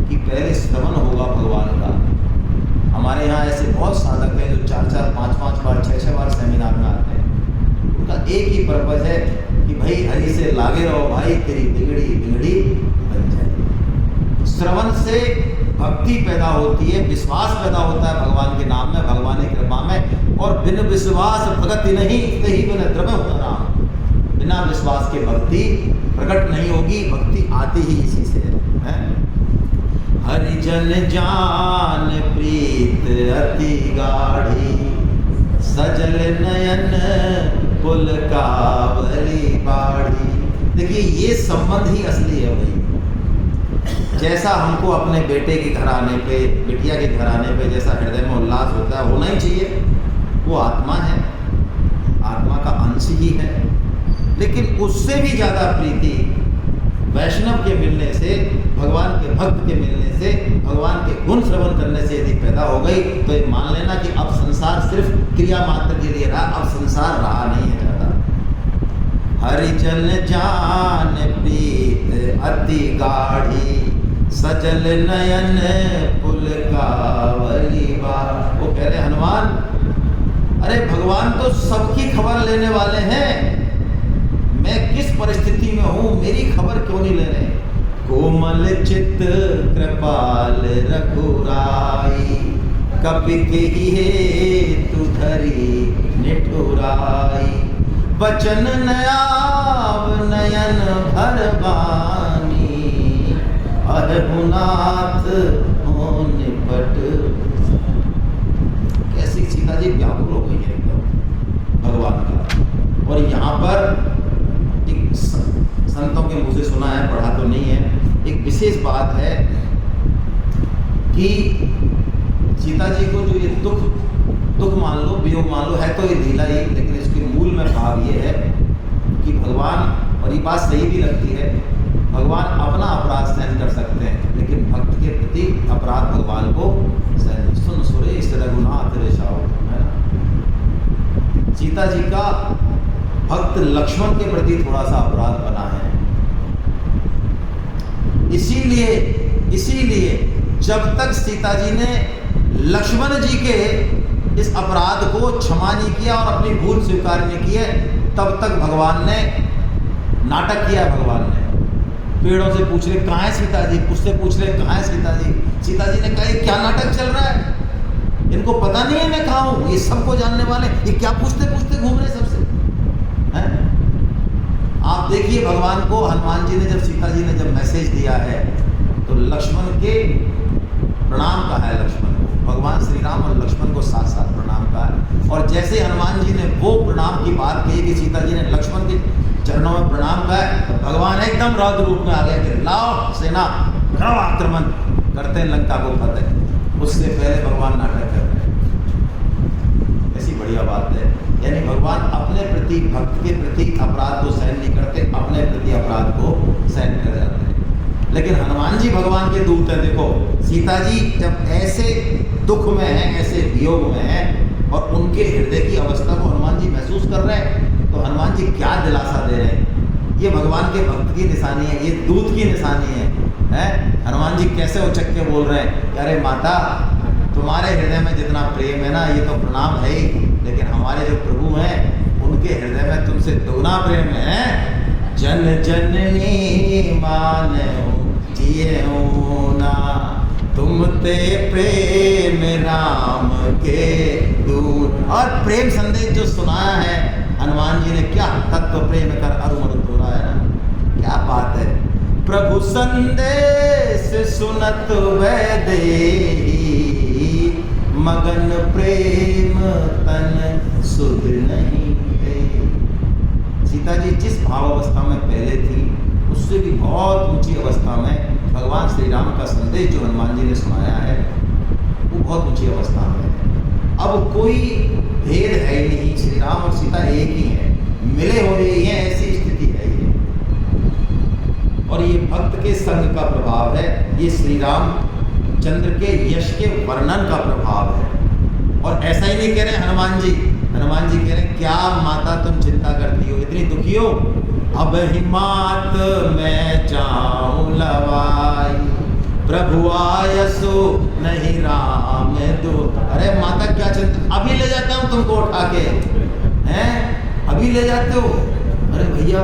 कि पहले श्रवण होगा भगवान का। हमारे यहाँ ऐसे बहुत साधक हैं जो 4-4, 5-5 बार, 6-6 बार सेमिनार में आते हैं। उनका एक ही पर्पज है कि भाई हरि से लागे रहो भाई, तेरी बिगड़ी बिगड़ी बन जाए। श्रवण से भक्ति पैदा होती है, विश्वास पैदा होता है भगवान के नाम में, भगवान की कृपा में। और बिन विश्वास भगति नहीं, ही बिन द्रव्य होता राम। बिना विश्वास के भक्ति प्रकट नहीं होगी, भक्ति आती ही इसी से है। हरिजन जान प्रीत अति गाढ़ी, सजल नयन पुल कावली बाढ़ी। देखिए ये संबंध ही असली है भाई। जैसा हमको अपने बेटे के घर आने पे, बिटिया के घर आने पे जैसा हृदय में उल्लास होता है, होना ही चाहिए। वो आत्मा है, आत्मा का अंश ही है। लेकिन उससे भी ज़्यादा प्रीति वैष्णव के मिलने से, भगवान के भक्त के मिलने से, भगवान के गुण श्रवण करने से यदि पैदा हो गई तो ये मान लेना कि अब संसार सिर्फ क्रिया मात्र के लिए रहा, अब संसार रहा नहीं है ज़्यादा। हरिजन जान प्रीत अति गाढ़ी, सजल नयन पुल कावली बाढ़ी। वो कह रहे हनुमान, अरे भगवान तो सबकी खबर लेने वाले हैं, मैं किस परिस्थिति में हूँ मेरी खबर क्यों नहीं ले रहे। कोमल चित कृपाल रघुराई, कपि केहि हेतु धरी निठुराई। बचन नयाव नयन भर बानी, अरहुनाथ हो निपट। कैसी सीता जी व्याकुल हो गई है एकदम भगवान का। और यहाँ पर एक संतों के मुँह से सुना है, पढ़ा तो नहीं है, एक विशेष बात है कि सीता जी को जो ये दुख मान लो, वियोग मान लो, है तो ये लीला ही, लेकिन इसके मूल में भाव ये है कि भगवान, और ये बात सही भी लगती है, भगवान अपना अपराध सहन कर सकते हैं, लेकिन भक्त के प्रति अपराध भगवान को सहन। सुन सुरेश रघुनाथ रेशाओ, है ना। सीता जी का भक्त लक्ष्मण के प्रति थोड़ा सा अपराध बना है। इसीलिए जब तक सीता जी ने लक्ष्मण जी के इस अपराध को क्षमा नहीं किया और अपनी भूल स्वीकार नहीं की है, तब तक भगवान ने नाटक किया। भगवान ने पेड़ों से पूछ रहे कहाँ है सीता जी, उससे पूछ रहे कहाँ है सीता जी। सीता जी ने कहा ये क्या नाटक चल रहा है, इनको पता नहीं है मैं कहाँ हूँ, ये सबको जानने वाले, ये क्या पूछते पूछते घूम रहे सबसे हैं। आप देखिए भगवान को, हनुमान जी ने जब सीता जी ने जब मैसेज दिया है तो लक्ष्मण के प्रणाम कहा है, लक्ष्मण को, भगवान श्री राम और लक्ष्मण को साथ साथ प्रणाम कहा है। और जैसे हनुमान जी ने वो प्रणाम की बात कही कि सीता जी ने लक्ष्मण के चरणों में प्रणाम कहा है, तो भगवान एकदम रौद्र रूप में आ गया कि लाओ सेना, करो आक्रमण, करते हैं लंका को फतेह। उससे पहले भगवान नाटक कर रहे हैं। ऐसी बढ़िया बात है, यानी भगवान अपने प्रति, भक्त के प्रति अपराध को सहन नहीं करते, अपने प्रति अपराध को सहन कर जाते हैं। लेकिन हनुमान जी भगवान के दूत हैं। देखो सीता जी जब ऐसे दुख में हैं, ऐसे वियोग में हैं, और उनके हृदय की अवस्था को हनुमान जी महसूस कर रहे हैं, तो हनुमान जी क्या दिलासा दे रहे हैं। ये भगवान के भक्त की निशानी है, ये दूत की निशानी है। हनुमान जी कैसे उचक के बोल रहे हैं, अरे माता तुम्हारे हृदय में जितना प्रेम है ना, ये तो प्रणाम है ही, लेकिन हमारे जो प्रभु हैं उनके हृदय में तुमसे दुगना प्रेम है। जन जननी मानो जिए ना, तुम ते प्रेम राम के दूत। और प्रेम संदेश जो सुनाया है हनुमान जी ने, क्या तत्व प्रेम कर अरुमर तोड़ा है ना, क्या बात है। प्रभु संदेश सुनत वैदेही, मगन प्रेम तन सुध नहीं है। सीता जी जिस भाव अवस्था में पहले थी, उससे भी बहुत ऊंची अवस्था में भगवान श्री राम का संदेश जो हनुमान जी ने सुनाया है, वो बहुत ऊंची अवस्था में है। अब कोई भेद है ही नहीं, श्री राम और सीता एक ही हैं, मिले हुए ही हैं, ऐसी स्थिति है ये। और ये भक्त के संग का प्रभाव है, ये श्री राम चंद्र के यश के वर्णन का प्रभाव है। और ऐसा ही नहीं कह रहे हनुमान जी कह रहे क्या माता तुम चिंता करती हो, इतनी दुखी हो, अब हिमात मैं जाऊं लवाई, प्रभु आयसो नहीं राम दो। अरे माता क्या चिंता, अभी ले जाता हूँ तुमको उठा के, हैं अभी ले जाते हो। अरे भैया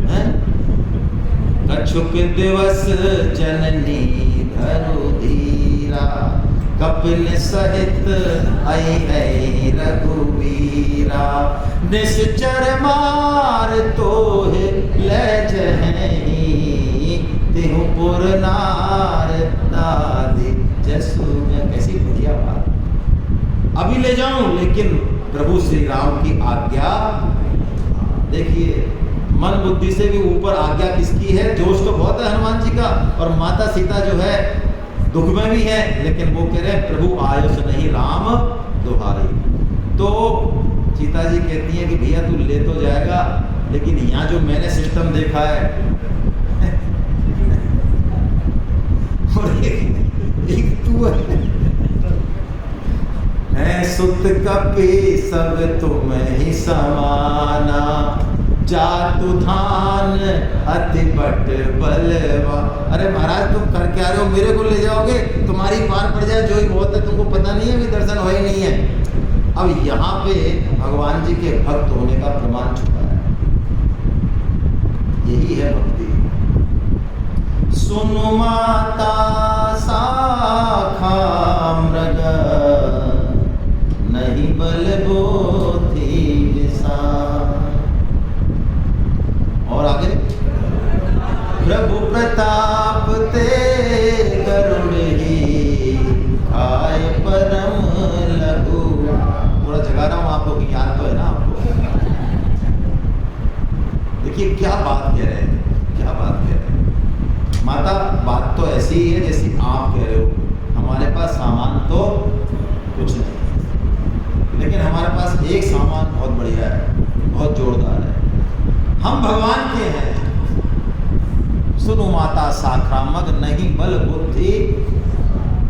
हैं, कछुक दिवस जननी धरो दी, वीरा, कपिल सहित आई रघुवीरा, निश्चर मार तोहे ले जहीं, तिहु पुर नार दादी जसु। कैसी बढ़िया बात। अभी ले जाऊं, लेकिन प्रभु श्री राम की आज्ञा। देखिए, मन बुद्धि से भी ऊपर आज्ञा किसकी है? जोश तो बहुत है हनुमान जी का, और माता सीता जो है दुख में भी है, लेकिन वो कह रहे हैं प्रभु आयुष नहीं राम दुहारी। तो सीता जी कहती हैं कि भैया तू ले तो जाएगा, लेकिन यहाँ जो मैंने सिस्टम देखा है और एक तू है सुत कपि सब तुम्हें ही समाना, जातु धान अति बट बलवा। अरे महाराज तुम कर क्या रहे हो? मेरे को ले जाओगे, तुम्हारी पार पड़ जाए जो ही बहुत है, तुमको पता नहीं है, अभी दर्शन हो ही नहीं है। अब यहाँ पे भगवान जी के भक्त होने का प्रमाण छुपा है। यही है भक्ति। सुनु माता शाखा मृग, नहीं बल बोधि विशाल। और आगे, प्रभु प्रताप ते करुण ही, आय परम लघु। पूरा जगा रहा हूं आप लोग, याद तो है ना आपको? देखिए क्या बात कह रहे हैं, क्या बात कह रहे हैं। माता बात तो ऐसी ही है जैसी आप कह रहे हो। हमारे पास सामान तो कुछ नहीं, लेकिन हमारे पास एक सामान बहुत बढ़िया है, बहुत जोरदार है। हम भगवान के हैं। सुनो माता साक्रामक, नहीं बल बुद्धि,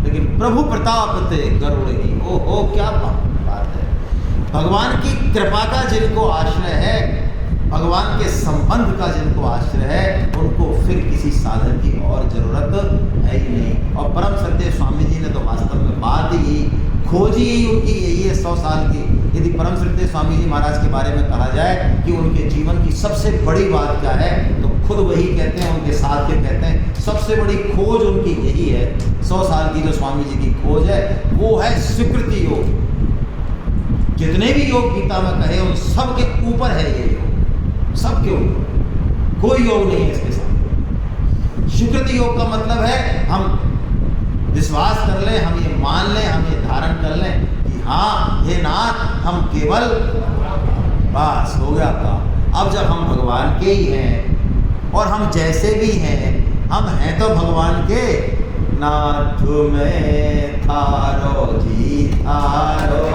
लेकिन प्रभु प्रताप ते गरुड़ ही। ओहो क्या बात है। भगवान की कृपा का जिनको आश्रय है, भगवान के संबंध का जिनको आश्रय है, उनको फिर किसी साधन की और जरूरत है ही नहीं। और परम सत्य स्वामी जी ने तो वास्तव में बात ही खोजी ही उनकी यही है 100 साल की। यदि परम सत्य स्वामी जी महाराज के बारे में कहा जाए कि उनके जीवन की सबसे बड़ी बात क्या है, तो खुद वही कहते हैं, उनके साथ के कहते हैं सबसे बड़ी खोज उनकी यही है। 100 साल की जो स्वामी जी की खोज है वो है स्वीकृति योग। जितने भी योग गीता में कहे उन सब के ऊपर है ये योग, सबके ऊपर, कोई योग नहीं है इसके साथ। स्वीकृति योग का मतलब है हम विश्वास कर लें, हम ये मान लें, हम ये धारण कर लें कि हाँ हे नाथ हम केवल, बस हो गया काम। अब जब हम भगवान के ही हैं और हम जैसे भी हैं, हम हैं तो भगवान के। नाथ में थारो जी थारो,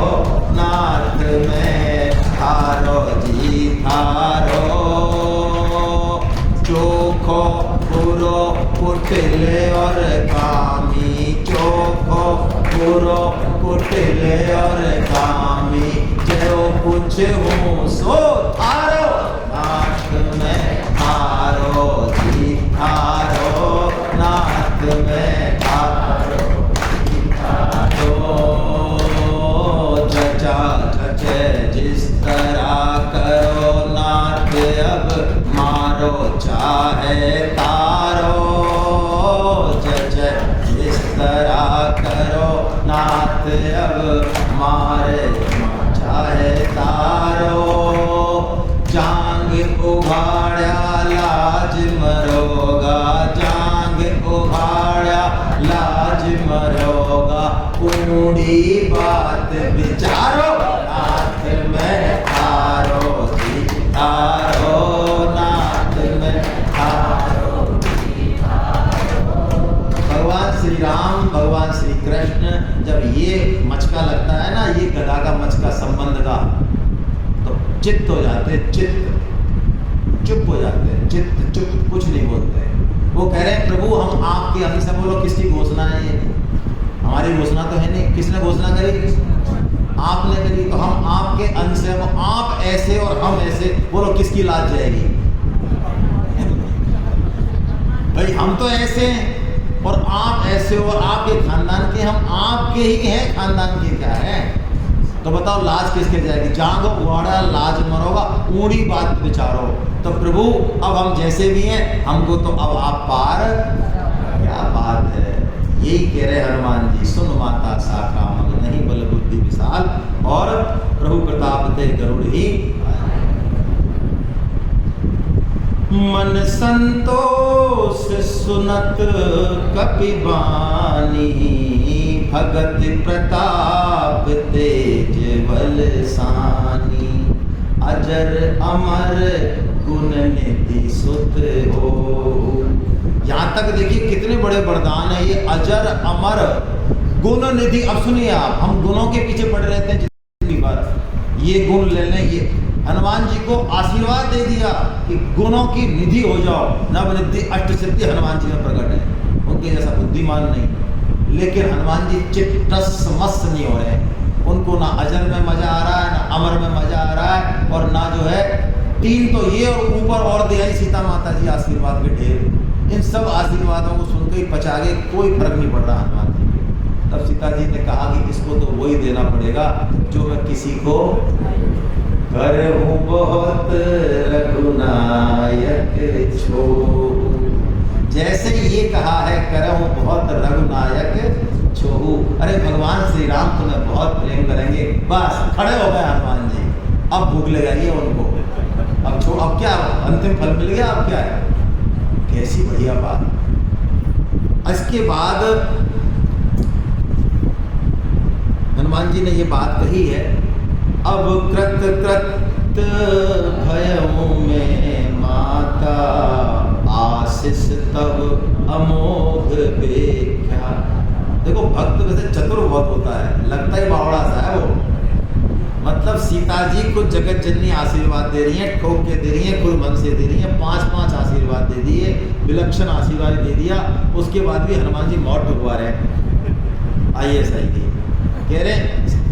नाथ में थारो जी थारो, चोखो पूरो कुटिले और कामी, चोखो पूरो कुटिले और कामी, जो कुछ हूँ सो थारो, नाथ में थारो जी थारो, नाथ में थारो जी थारो। जचा जचे जिस तरह करो, नाथ अब मारो चाहे तारो, जचे जिस तरह करो, नाथ अब मारे चाहे तारो। जांग उघाड़ा लाज मरोगा, जांग उघाड़ा लाज मरोगा, ऊंडी बात विचारो, नाथ में थारो जी थारो, नाथ में थारो जी थारो। भगवान श्री राम, भगवान श्री कृष्ण जब ये मचका लगता है ना, ये गदा का मचका संबंध का, तो चित्त हो जाते हैं, चित्त चुप हो जाते हैं, चित्त चुप, कुछ नहीं बोलते। वो कह रहे हैं प्रभु हम आपके, हम से बोलो किसकी घोषणा है ये? हमारी घोषणा तो है नहीं। किसने घोषणा करी? आपने करी। तो हम आपके अंश हैं, वो आप ऐसे और हम ऐसे, बोलो किसकी लाज जाएगी? भाई हम तो ऐसे हैं और आप ऐसे हो, और आपके खानदान के, हम आपके ही हैं, खानदान के क्या है? तो बताओ लाज किसके जाएगी? जागो उड़ा लाज मरोगा, ऊड़ी बात विचारो। तो प्रभु अब हम जैसे भी हैं, हमको तो अब आप पार, क्या बात है। यही कह रहे हनुमान जी, सुन माता शाखा मग नहीं बल बुद्धि विशाल, और प्रभु प्रताप ते गरुड़ ही मन संतोष सुनत कपि बानी, भगत प्रताप तेज बल सानी, अजर अमर गुण निधि सुत हो। यहाँ तक देखिए कितने बड़े वरदान है ये, अजर अमर गुण निधि। अब सुनिए आप, हम गुणों के पीछे पड़ रहते हैं जितनी बार, ये गुण ले लें, ये हनुमान जी को आशीर्वाद दे दिया कि गुणों की निधि हो जाओ। नवनिधि अष्ट सिद्धि हनुमान जी में प्रकट है, उनके जैसा बुद्धिमान नहीं। लेकिन हनुमान जी चित्तस मस्त नहीं हो रहे हैं, उनको ना अजर में मजा आ रहा है, ना अमर में मजा आ रहा है, और ना जो है तीन तो ये और ऊपर और दिया सीता माता जी आशीर्वाद के ढेर। इन सब आशीर्वादों को सुनकर ही पचा के कोई फर्क नहीं पड़ रहा हनुमान जी। तब सीता जी ने कहा कि इसको तो वही देना पड़ेगा जो मैं किसी को करहूँ बहुत रघुनायक छो। जैसे ये कहा है करहूँ बहुत रघुनायक छोहू, अरे भगवान श्री राम तुम्हें बहुत प्रेम करेंगे। बस खड़े हो गए हनुमान जी, अब भूख लगाइए उनको, अब क्या अंतिम फल मिल गया, अब क्या है। कैसी बढ़िया बात। इसके बाद हनुमान जी ने ये बात कही है, अब कृत कृत भयऊ में माता, आशीष तब अमोघ बेख्या। देखो भक्त वैसे चतुर बहुत होता है, लगता ही बावड़ा सा है वो। मतलब सीता जी को जगत जननी आशीर्वाद दे रही है, ठोक के दे रही है, खुद मन से दे रही है, 5-5 आशीर्वाद दे दिए, विलक्षण आशीर्वाद दे दिया। उसके बाद भी हनुमान जी मौत ठुकवा रहे हैं। आइए सही कह रहे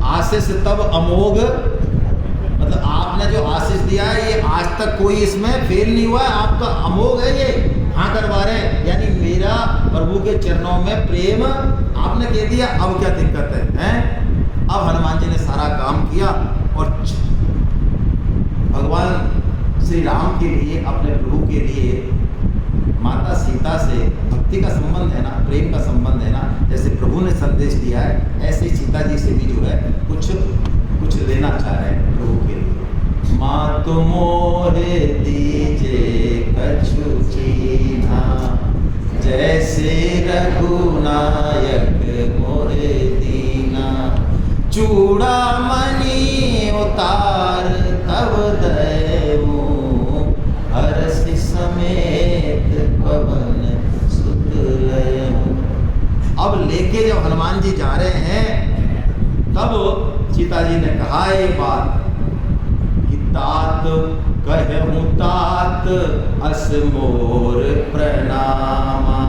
आशीष तब अमोघ, मतलब आपने जो आशीष दिया है ये आज तक कोई इसमें फेल नहीं हुआ है, आपका अमोघ है ये। हाँ करवा रहे हैं, यानी मेरा प्रभु के चरणों में प्रेम आपने कह दिया, अब क्या दिक्कत है, हैं? अब हनुमान जी ने सारा काम किया और भगवान श्री राम के लिए, अपने प्रभु के लिए, माता सीता से भक्ति का संबंध है ना, प्रेम का संबंध है ना, जैसे प्रभु ने संदेश दिया है, ऐसे सीता जी से भी जो है कुछ लेना चाह रहे हैं प्रभु के लिए। माँ तुम मोहे दीजे कछु चीन्हा, जैसे रघुनायक मोहे दीना, चूड़ामणि उतार तब देवूं, हरषि समेत पवन सुत लयऊं। अब लेके जब हनुमान जी जा रहे हैं, तब सीता जी ने कहा ये बात कि तात कहूँ तात अस मोर प्रणामा,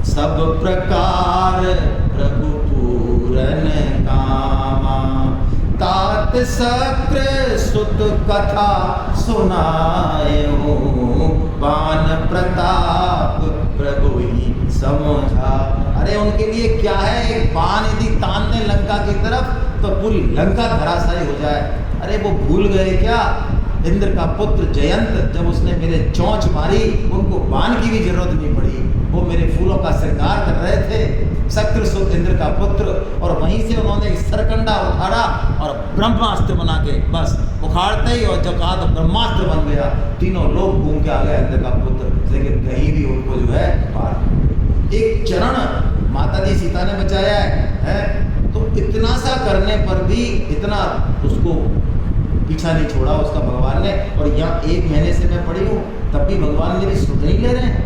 सब प्रकार प्रभु पूरन कामा, तात शक्र सुत कथा सुनायहूँ, बान प्रताप प्रभु ही समझा। अरे उनके लिए क्या है, एक बाण यदि तानने लंका की तरफ तो पूरी लंका धराशायी हो जाए। अरे वो भूल गए क्या, इंद्र का पुत्र जयंत जब उसने मेरे चोंच मारी, उनको बाण की भी जरूरत नहीं पड़ी, वो मेरे फूलों का श्रृंगार कर रहे थे, शक्रसुत इंद्र का पुत्र। और वहीं से उन्होंने एक सरकंडा उखाड़ा और ब्रह्मास्त्र बना के बस उखाड़ते ही, और जब कहा तो ब्रह्मास्त्र बन गया, तीनों लोग घूम के आ गए इंद्र का पुत्र, लेकिन कहीं भी उनको जो है पार। एक चरण माता जी सीता ने बचाया है? तो इतना सा करने पर भी इतना उसको पीछा नहीं छोड़ा उसका भगवान ने। और यहाँ 1 महीने से मैं पड़ी हूँ, तब भी भगवान मेरी सुध नहीं ले रहे हैं।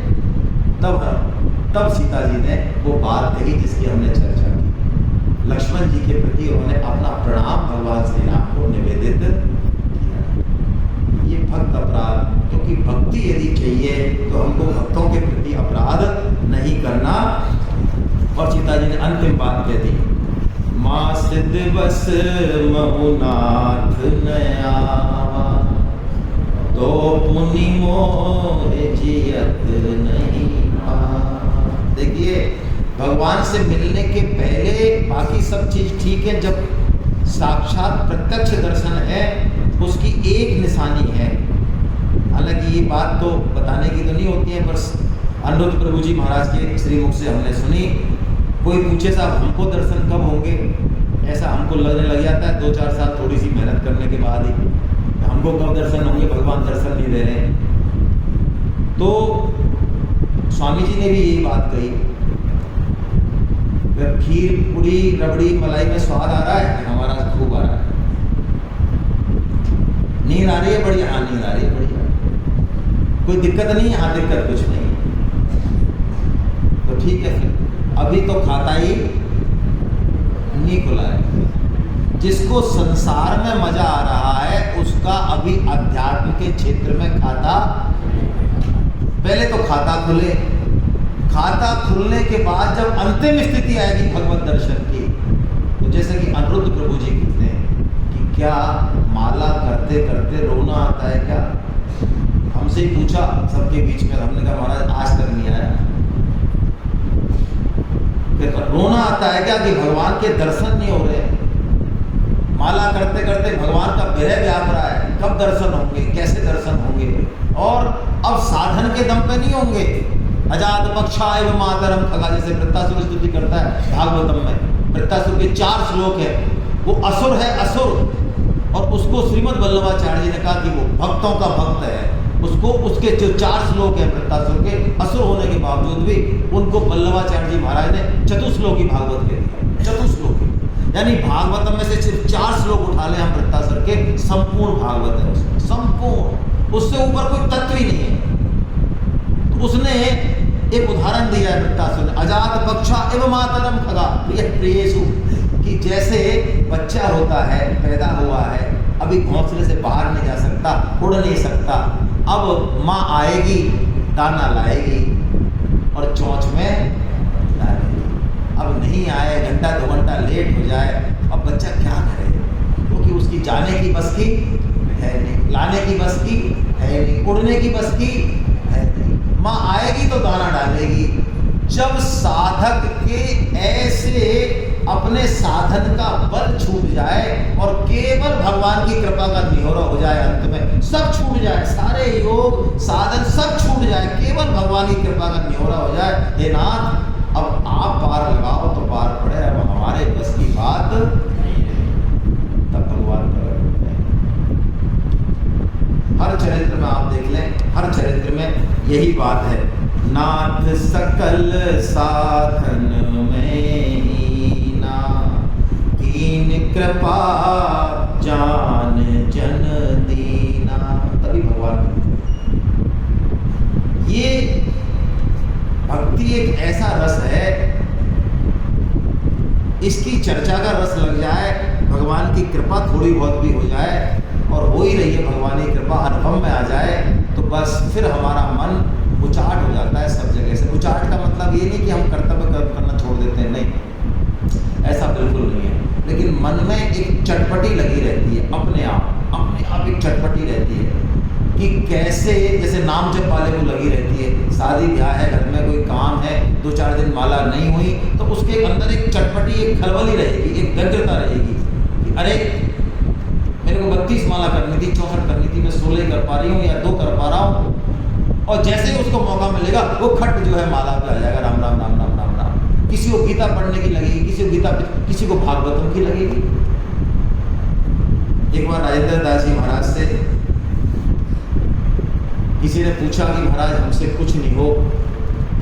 तब सीता जी ने वो बात कही जिसकी हमने चर्चा की। लक्ष्मण जी के प्रति उन्होंने अपना प्रणाम भगवान श्री राम को निवेदित किया। ये भक्त अपराध, क्योंकि भक्ति यदि चाहिए तो हमको भक्तों के प्रति अपराध नहीं करना। और सीता जी ने अंतिम बात कह दी, माँ सिद्ध बस महुनाथ नयावा, तो पुनि मोहे जियत नहीं पा। देखिए भगवान से मिलने के पहले बाकी सब चीज ठीक है, जब साक्षात प्रत्यक्ष दर्शन है उसकी एक निशानी है। हालांकि ये बात तो बताने की तो नहीं होती है, पर अनिरुद्ध प्रभु जी महाराज के श्रीमुख से हमने सुनी कोई पूछे साहब हमको दर्शन कब होंगे, ऐसा हमको लगने लग जाता है 2-4 साल थोड़ी सी मेहनत करने के बाद ही, हमको कब दर्शन होंगे, भगवान दर्शन नहीं दे रहे हैं। तो स्वामी जी ने भी यही बात कही, अगर खीर पूरी रबड़ी मलाई में स्वाद आ रहा है, हमारा खूब आ रहा है। नींद आ रही है बढ़िया, हाँ नींद आ रही है बढ़िया, कोई दिक्कत नहीं है, हाँ दिक्कत कुछ नहीं है, तो ठीक है फिर अभी तो खाता ही नहीं खुला है। जिसको संसार में मजा आ रहा है उसका अभी अध्यात्म के क्षेत्र में खाता, पहले तो खाता खुले, खाता खुलने के बाद जब अंतिम स्थिति आएगी भगवत दर्शन की, तो जैसे कि अनिरुद्ध प्रभु जी कहते हैं कि क्या माला करते करते रोना आता है क्या? हमसे ही पूछा सबके बीच में, हमने कहा महाराज आज तक नहीं आया। रोना आता है क्या कि भगवान के दर्शन नहीं हो रहे? माला करते करते भगवान का विरह व्याप रहा है, कब दर्शन होंगे, कैसे दर्शन होंगे? और अब साधन के दम पे नहीं होंगे। अजात पक्षा एवं मातरम खगा, जैसे वृत्तासुर स्तुति करता है भागवतम में, वृत्तासुर के 4 श्लोक है, वो असुर है असुर, और उसको श्रीमद् वल्लभाचार्य जी ने कहा कि वो भक्तों का भक्त है, उसको उसके जो 4 श्लोक हैं वृत्तासुर के, असुर होने के बावजूद भी उनको वल्लभाचार्य जी महाराज ने चतुश्लोकी भागवत कह दिया, चतुश्लोकी, यानी भागवतम में से सिर्फ 4 श्लोक उठा ले हम वृत्तासुर के, संपूर्ण भागवत है उसमें, संपूर्ण, उससे ऊपर कोई तत्व ही नहीं है। तो उसने एक उदाहरण दिया है वृत्तासुर ने, अजात पक्षा एवं मातरम खगा प्रियेषु, कि जैसे बच्चा होता है, पैदा हुआ है, अभी घोंसले से बाहर नहीं जा सकता, उड़ नहीं सकता, अब माँ आएगी, दाना लाएगी और चोंच में डालेगी। अब नहीं आए, घंटा 2 घंटा लेट हो जाए, अब बच्चा क्या करे, क्योंकि उसकी जाने की बस की है नहीं, लाने की बस की है नहीं, उड़ने की बस की है नहीं। माँ आएगी तो दाना डालेगी। जब साधक के ऐसे अपने साधन का बल छूट जाए और केवल भगवान की कृपा का निहोरा हो जाए, अंत में सब छूट जाए, सारे योग साधन सब छूट जाए, केवल भगवान की कृपा का निहोरा हो जाए, हे नाथ अब आप पार लगाओ तो पार पड़े, अब हमारे बस की बात नहीं है, तब भगवान प्रकट होते हैं। हर चरित्र में आप देख लें, हर चरित्र में यही बात है, नाथ सकल साधन में हीना, कीन कृपा जान जन दीना। तभी भगवान, ये भक्ति एक ऐसा रस है, इसकी चर्चा का रस लग जाए, भगवान की कृपा थोड़ी बहुत भी हो जाए, और हो ही रही है भगवान की कृपा, अनुभव में आ जाए, तो बस फिर हमारा मन उचाट हो जाता है सब जगह से। उचाट का मतलब ये नहीं कि हम कर्तव्य करना छोड़ देते हैं, नहीं, ऐसा बिल्कुल नहीं है, लेकिन मन में एक चटपटी लगी रहती है, अपने आप एक चटपटी रहती है कि कैसे, जैसे नाम जप वाले को लगी रहती है, शादी ब्याह है, घर में कोई काम है, 2-4 दिन माला नहीं हुई तो उसके अंदर एक चटपटी, एक खलबली रहेगी, एक व्यग्रता रहेगी कि अरे मेरे को 32 माला करनी थी, 64 करनी थी, मैं 16 कर पा रही हूँ या 2 कर पा रहा हूँ, और जैसे ही उसको मौका मिलेगा वो खट जो है माला पे आ जाएगा, राम राम राम राम राम राम। किसी को गीता पढ़ने की लगेगी, किसी को भागवतम की लगेगी। एक बार राजेंद्र दास जी महाराज से किसी ने पूछा कि महाराज हमसे कुछ नहीं हो,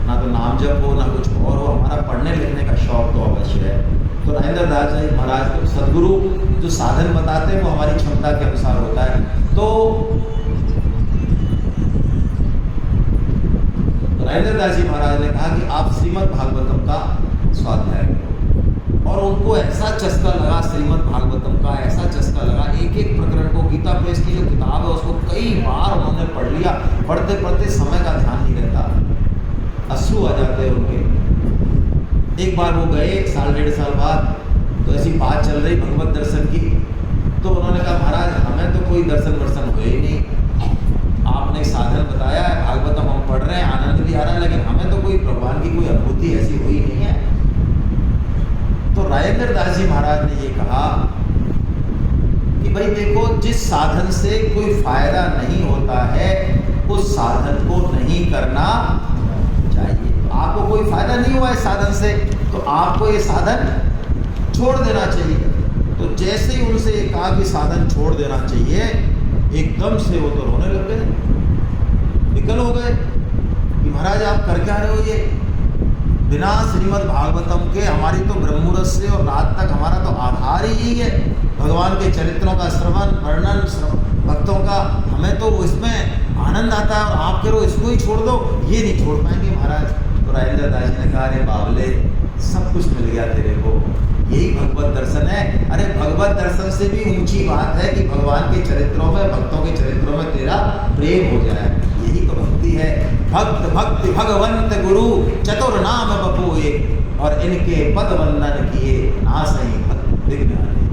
ना तो नाम जप हो, ना कुछ और हो, हमारा पढ़ने लिखने का शौक तो अवश्य है। तो राजेंद्र दास जी महाराज को सदगुरु जो साधन बताते हैं वो हमारी क्षमता के अनुसार होता है। तो राजेंद्र दास जी महाराज ने कहा कि आप श्रीमद् भागवतम का स्वाध्याय करो, और उनको ऐसा चस्का लगा श्रीमद् भागवतम का, ऐसा चस्का लगा, एक एक प्रकरण को, गीता प्रेस की जो किताब है उसको कई बार उन्होंने पढ़ लिया, पढ़ते पढ़ते समय का ध्यान नहीं रहता, अश्रु आ जाते हैं उनके। एक बार वो गए 1 साल 1.5 साल बाद, तो ऐसी बात चल रही भगवत दर्शन की, तो उन्होंने कहा महाराज हमें तो कोई दर्शन वर्शन हुए ही नहीं, आपने साधन बताया है, भागवतम हम पढ़ रहे हैं, आनंद भी आ रहा है, लेकिन हमें तो कोई भगवान की कोई अनुभूति ऐसी हुई नहीं है। तो राजेंद्र दास जी महाराज ने ये कहा कि भाई देखो, जिस साधन से कोई फायदा नहीं होता है उस साधन को नहीं करना चाहिए। तो आपको कोई फायदा नहीं हुआ इस साधन से, तो आपको ये साधन छोड़ देना चाहिए। तो जैसे ही उनसे कहा कि साधन छोड़ देना चाहिए, एकदम से वो तो रोने लग गए, विकल हो गए कि महाराज आप कर क्या रहे हो, ये बिना श्रीमद् भागवतम के हमारी तो ब्रह्ममुहूर्त से और रात तक हमारा तो आधार ही यही है, भगवान के चरित्रों का श्रवण वर्णन, भक्तों का, हमें तो इसमें आनंद आता है, और आप कह रहे हो इसको ही छोड़ दो, ये नहीं छोड़ पाएंगे महाराज। तो राजेंद्र दास जी ने कहा, अरे बावले, सब कुछ मिल गया तेरे को, यही भगवत दर्शन है। अरे भगवत दर्शन से भी ऊंची बात है कि भगवान के चरित्रों में, भक्तों के चरित्रों में तेरा प्रेम हो जाए, यही तो भक्ति है। भक्त भक्ति भगवंत गुरु चतुर नाम बपोए, और इनके पद वंदन किए नासई भक्त विज्ञानी।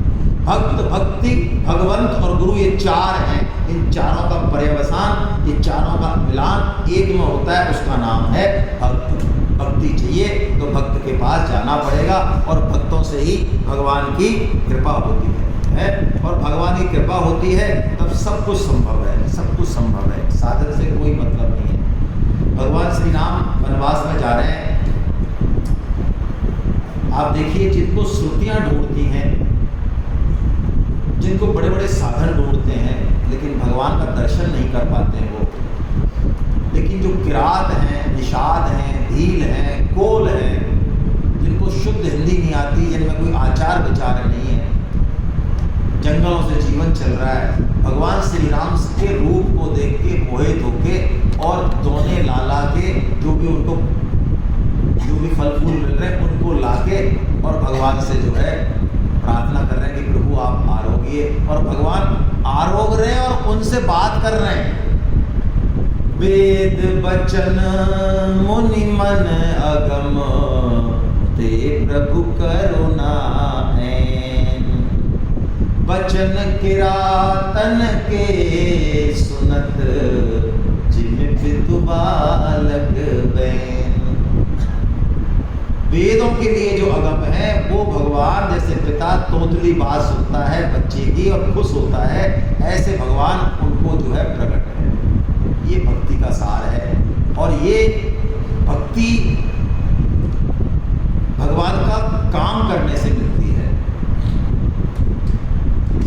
भक्त भक्ति भगवंत और गुरु ये चार हैं, इन चारों का पर्यवसान, ये चारों का मिलान एक में होता है, उसका नाम है भक्त। भक्ति चाहिए तो भक्त के पास जाना पड़ेगा, और भक्तों से ही भगवान की कृपा होती है, और भगवान की कृपा होती है तब सब कुछ संभव है, सब कुछ संभव है, साधन से कोई मतलब नहीं है। भगवान श्री राम वनवास में जा रहे हैं, आप देखिए जिनको श्रुतियां ढूंढती हैं, जिनको बड़े बड़े साधन ढूंढते हैं, लेकिन भगवान का दर्शन नहीं कर पाते हैं वो, लेकिन जो किरात हैं, निषाद हैं, भील हैं, कोल हैं, जिनको शुद्ध हिंदी नहीं आती, जिनमें कोई आचार विचार नहीं है, जंगलों से जीवन चल रहा है, भगवान श्री राम के रूप को देख के मोहित होके और दोने ला के जो भी उनको जो भी फल फूल मिल रहे हैं उनको लाके और भगवान से जो है प्रार्थना कर रहे हैं कि प्रभु आप आरोग्य, और भगवान आरोग रहे हैं और उनसे बात कर रहे हैं। वेद बचन मुनि मन अगम, ते प्रभु करुणा ऐन। बचन किरातन के सुनत, जिम पितु बालक बैन। वेदों के लिए जो अगम है वो भगवान, जैसे पिता तोतली बात सुनता है बच्चे की और खुश होता है, ऐसे भगवान उनको जो है प्रकट है। ये भक्ति का सार है, और ये भक्ति भगवान का काम करने से मिलती है,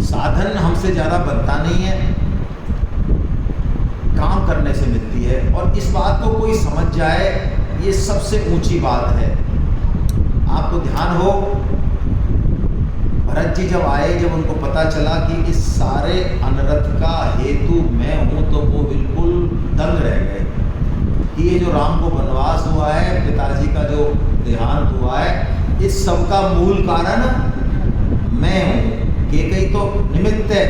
साधन हमसे ज्यादा बनता नहीं है, काम करने से मिलती है। और इस बात को कोई समझ जाए, ये सबसे ऊंची बात है। आपको ध्यान हो, भरत जी जब आए, जब उनको पता चला कि इस सारे अनर्थ का हेतु मैं हूं, तो वो बिल्कुल दंग रह गए कि ये जो राम को वनवास हुआ है, पिताजी का जो देहांत हुआ है, इस सब का मूल कारण मैं हूं। केकई तो निमित्त है,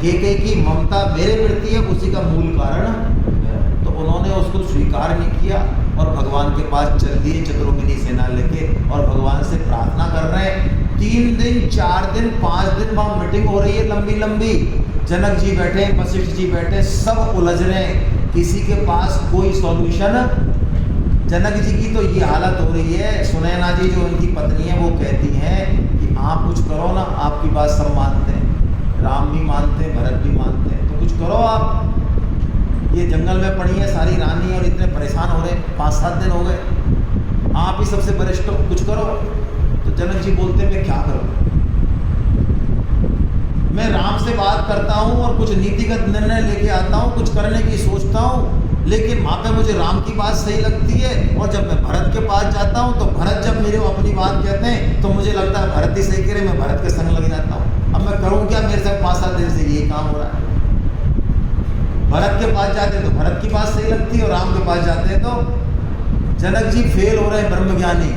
केकई की ममता मेरे प्रति है, उसी का मूल कारण। तो उन्होंने उसको स्वीकार नहीं किया और भगवान के पास चल दिए चतुर्मुखी सेना लेके, और भगवान से प्रार्थना कर रहे हैं। 3 दिन 4 दिन 5 दिन वहाँ मीटिंग हो रही है लंबी लंबी, जनक जी बैठे, वशिष्ठ जी बैठे, सब उलझ रहे हैं, किसी के पास कोई सॉल्यूशन। जनक जी की तो ये हालत हो रही है, सुनैना जी जो उनकी पत्नी है वो कहती हैं कि आप कुछ करो ना, आपकी बात सब मानते हैं, राम भी मानते हैं, भरत भी मानते हैं, तो कुछ करो आप। ये जंगल में पड़ी है सारी रानी और इतने परेशान हो रहे, 5-7 दिन हो गए, आप ही सबसे वरिष्ठ हो, कुछ करो। तो जनक जी बोलते हैं मैं क्या करूं, मैं राम से बात करता हूं और कुछ नीतिगत निर्णय लेके आता हूं, कुछ करने की सोचता हूं, लेकिन वहां पे मुझे राम की बात सही लगती है, और जब मैं भरत के पास जाता हूं तो भरत जब मेरे अपनी बात कहते हैं तो मुझे लगता है भरत ही सही करे, मैं भरत के संग लग जाता हूं। अब मैं करूं क्या, मेरे से 5-7 दिन से ये काम हो रहा है। भरत के पास जाते हैं तो भरत की बात सही लगती है, और राम के पास जाते हैं तो जनक जी फेल हो रहे हैं ब्रह्मज्ञानी।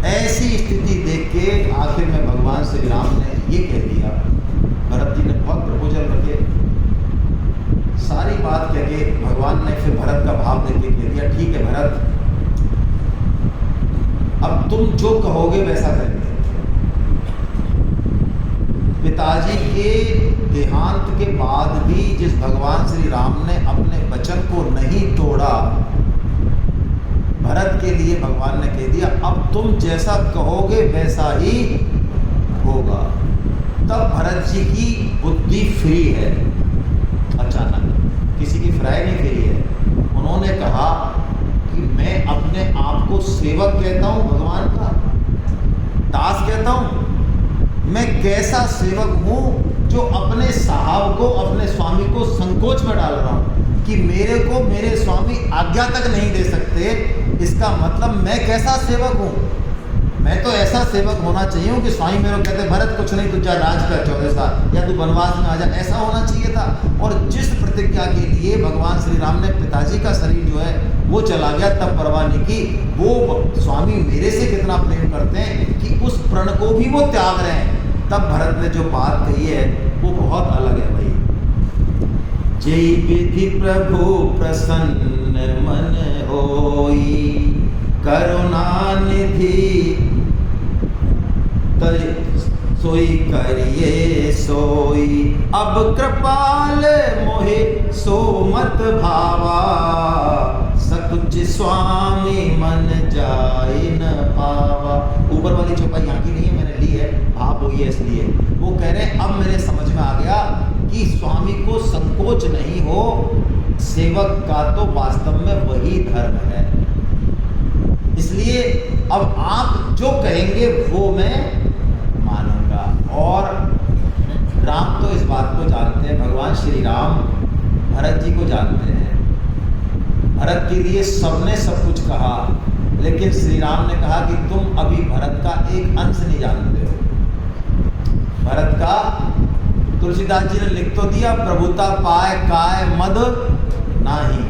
ऐसी स्थिति देख के आखिर में भगवान श्री राम ने ये कह दिया, भरत जी ने बहुत प्रपोजल रखे, सारी बात कह के भगवान ने फिर भरत का भाव देके कह दिया, ठीक है भरत, अब तुम जो कहोगे वैसा करेंगे। पिताजी के देहांत के बाद भी जिस भगवान श्री राम ने अपने वचन को नहीं तोड़ा, भरत के लिए भगवान ने कह दिया अब तुम जैसा कहोगे वैसा ही होगा। तब भरत जी की बुद्धि फ्री है, अचानक किसी की फ्राई नहीं फ्री है। उन्होंने कहा कि मैं अपने आप को सेवक कहता हूँ भगवान का, दास कहता हूँ। मैं कैसा सेवक हूँ जो अपने साहब को, अपने स्वामी को संकोच में डाल रहा हूँ कि मेरे को मेरे स्वामी आज्ञा तक नहीं दे सकते। इसका मतलब मैं कैसा सेवक हूँ। मैं तो ऐसा सेवक होना चाहिए कि स्वामी मेरे को कहते भरत कुछ नहीं, तू जा राज कर 14 साल, या तू वनवास में आ जा, ऐसा होना चाहिए था। और जिस प्रतिज्ञा के लिए भगवान श्री राम ने पिताजी का शरीर जो है वो चला गया, तब परवाह नहीं की। वो स्वामी मेरे से कितना प्रेम करते हैं कि उस प्रण को भी वो त्याग रहे हैं। तब भरत ने जो बात कही है वो बहुत अलग है भाई। जय विधि प्रभु प्रसन्न मन होई, करुणा निधि सोई करिए सोई, अब कृपाल मोहे सो मत भावा, सकुच स्वामी मन जाए न पावा। ऊपर वाली चौपाई यहाँ की नहीं है, मैंने ली है, आप वही है इसलिए। वो कह रहे हैं अब मेरे समझ में आ गया कि स्वामी को संकोच नहीं हो, सेवक का तो वास्तव में वही धर्म है। इसलिए अब आप जो कहेंगे वो मैं मानूंगा। और राम तो इस बात को जानते हैं, भगवान श्री राम भरत जी को जानते हैं। भरत के लिए सबने सब कुछ कहा, लेकिन श्री राम ने कहा कि तुम अभी भरत का एक अंश नहीं जानते हो। भरत का तुलसीदास जी ने लिख तो दिया, प्रभुता पाए काय मद नाही,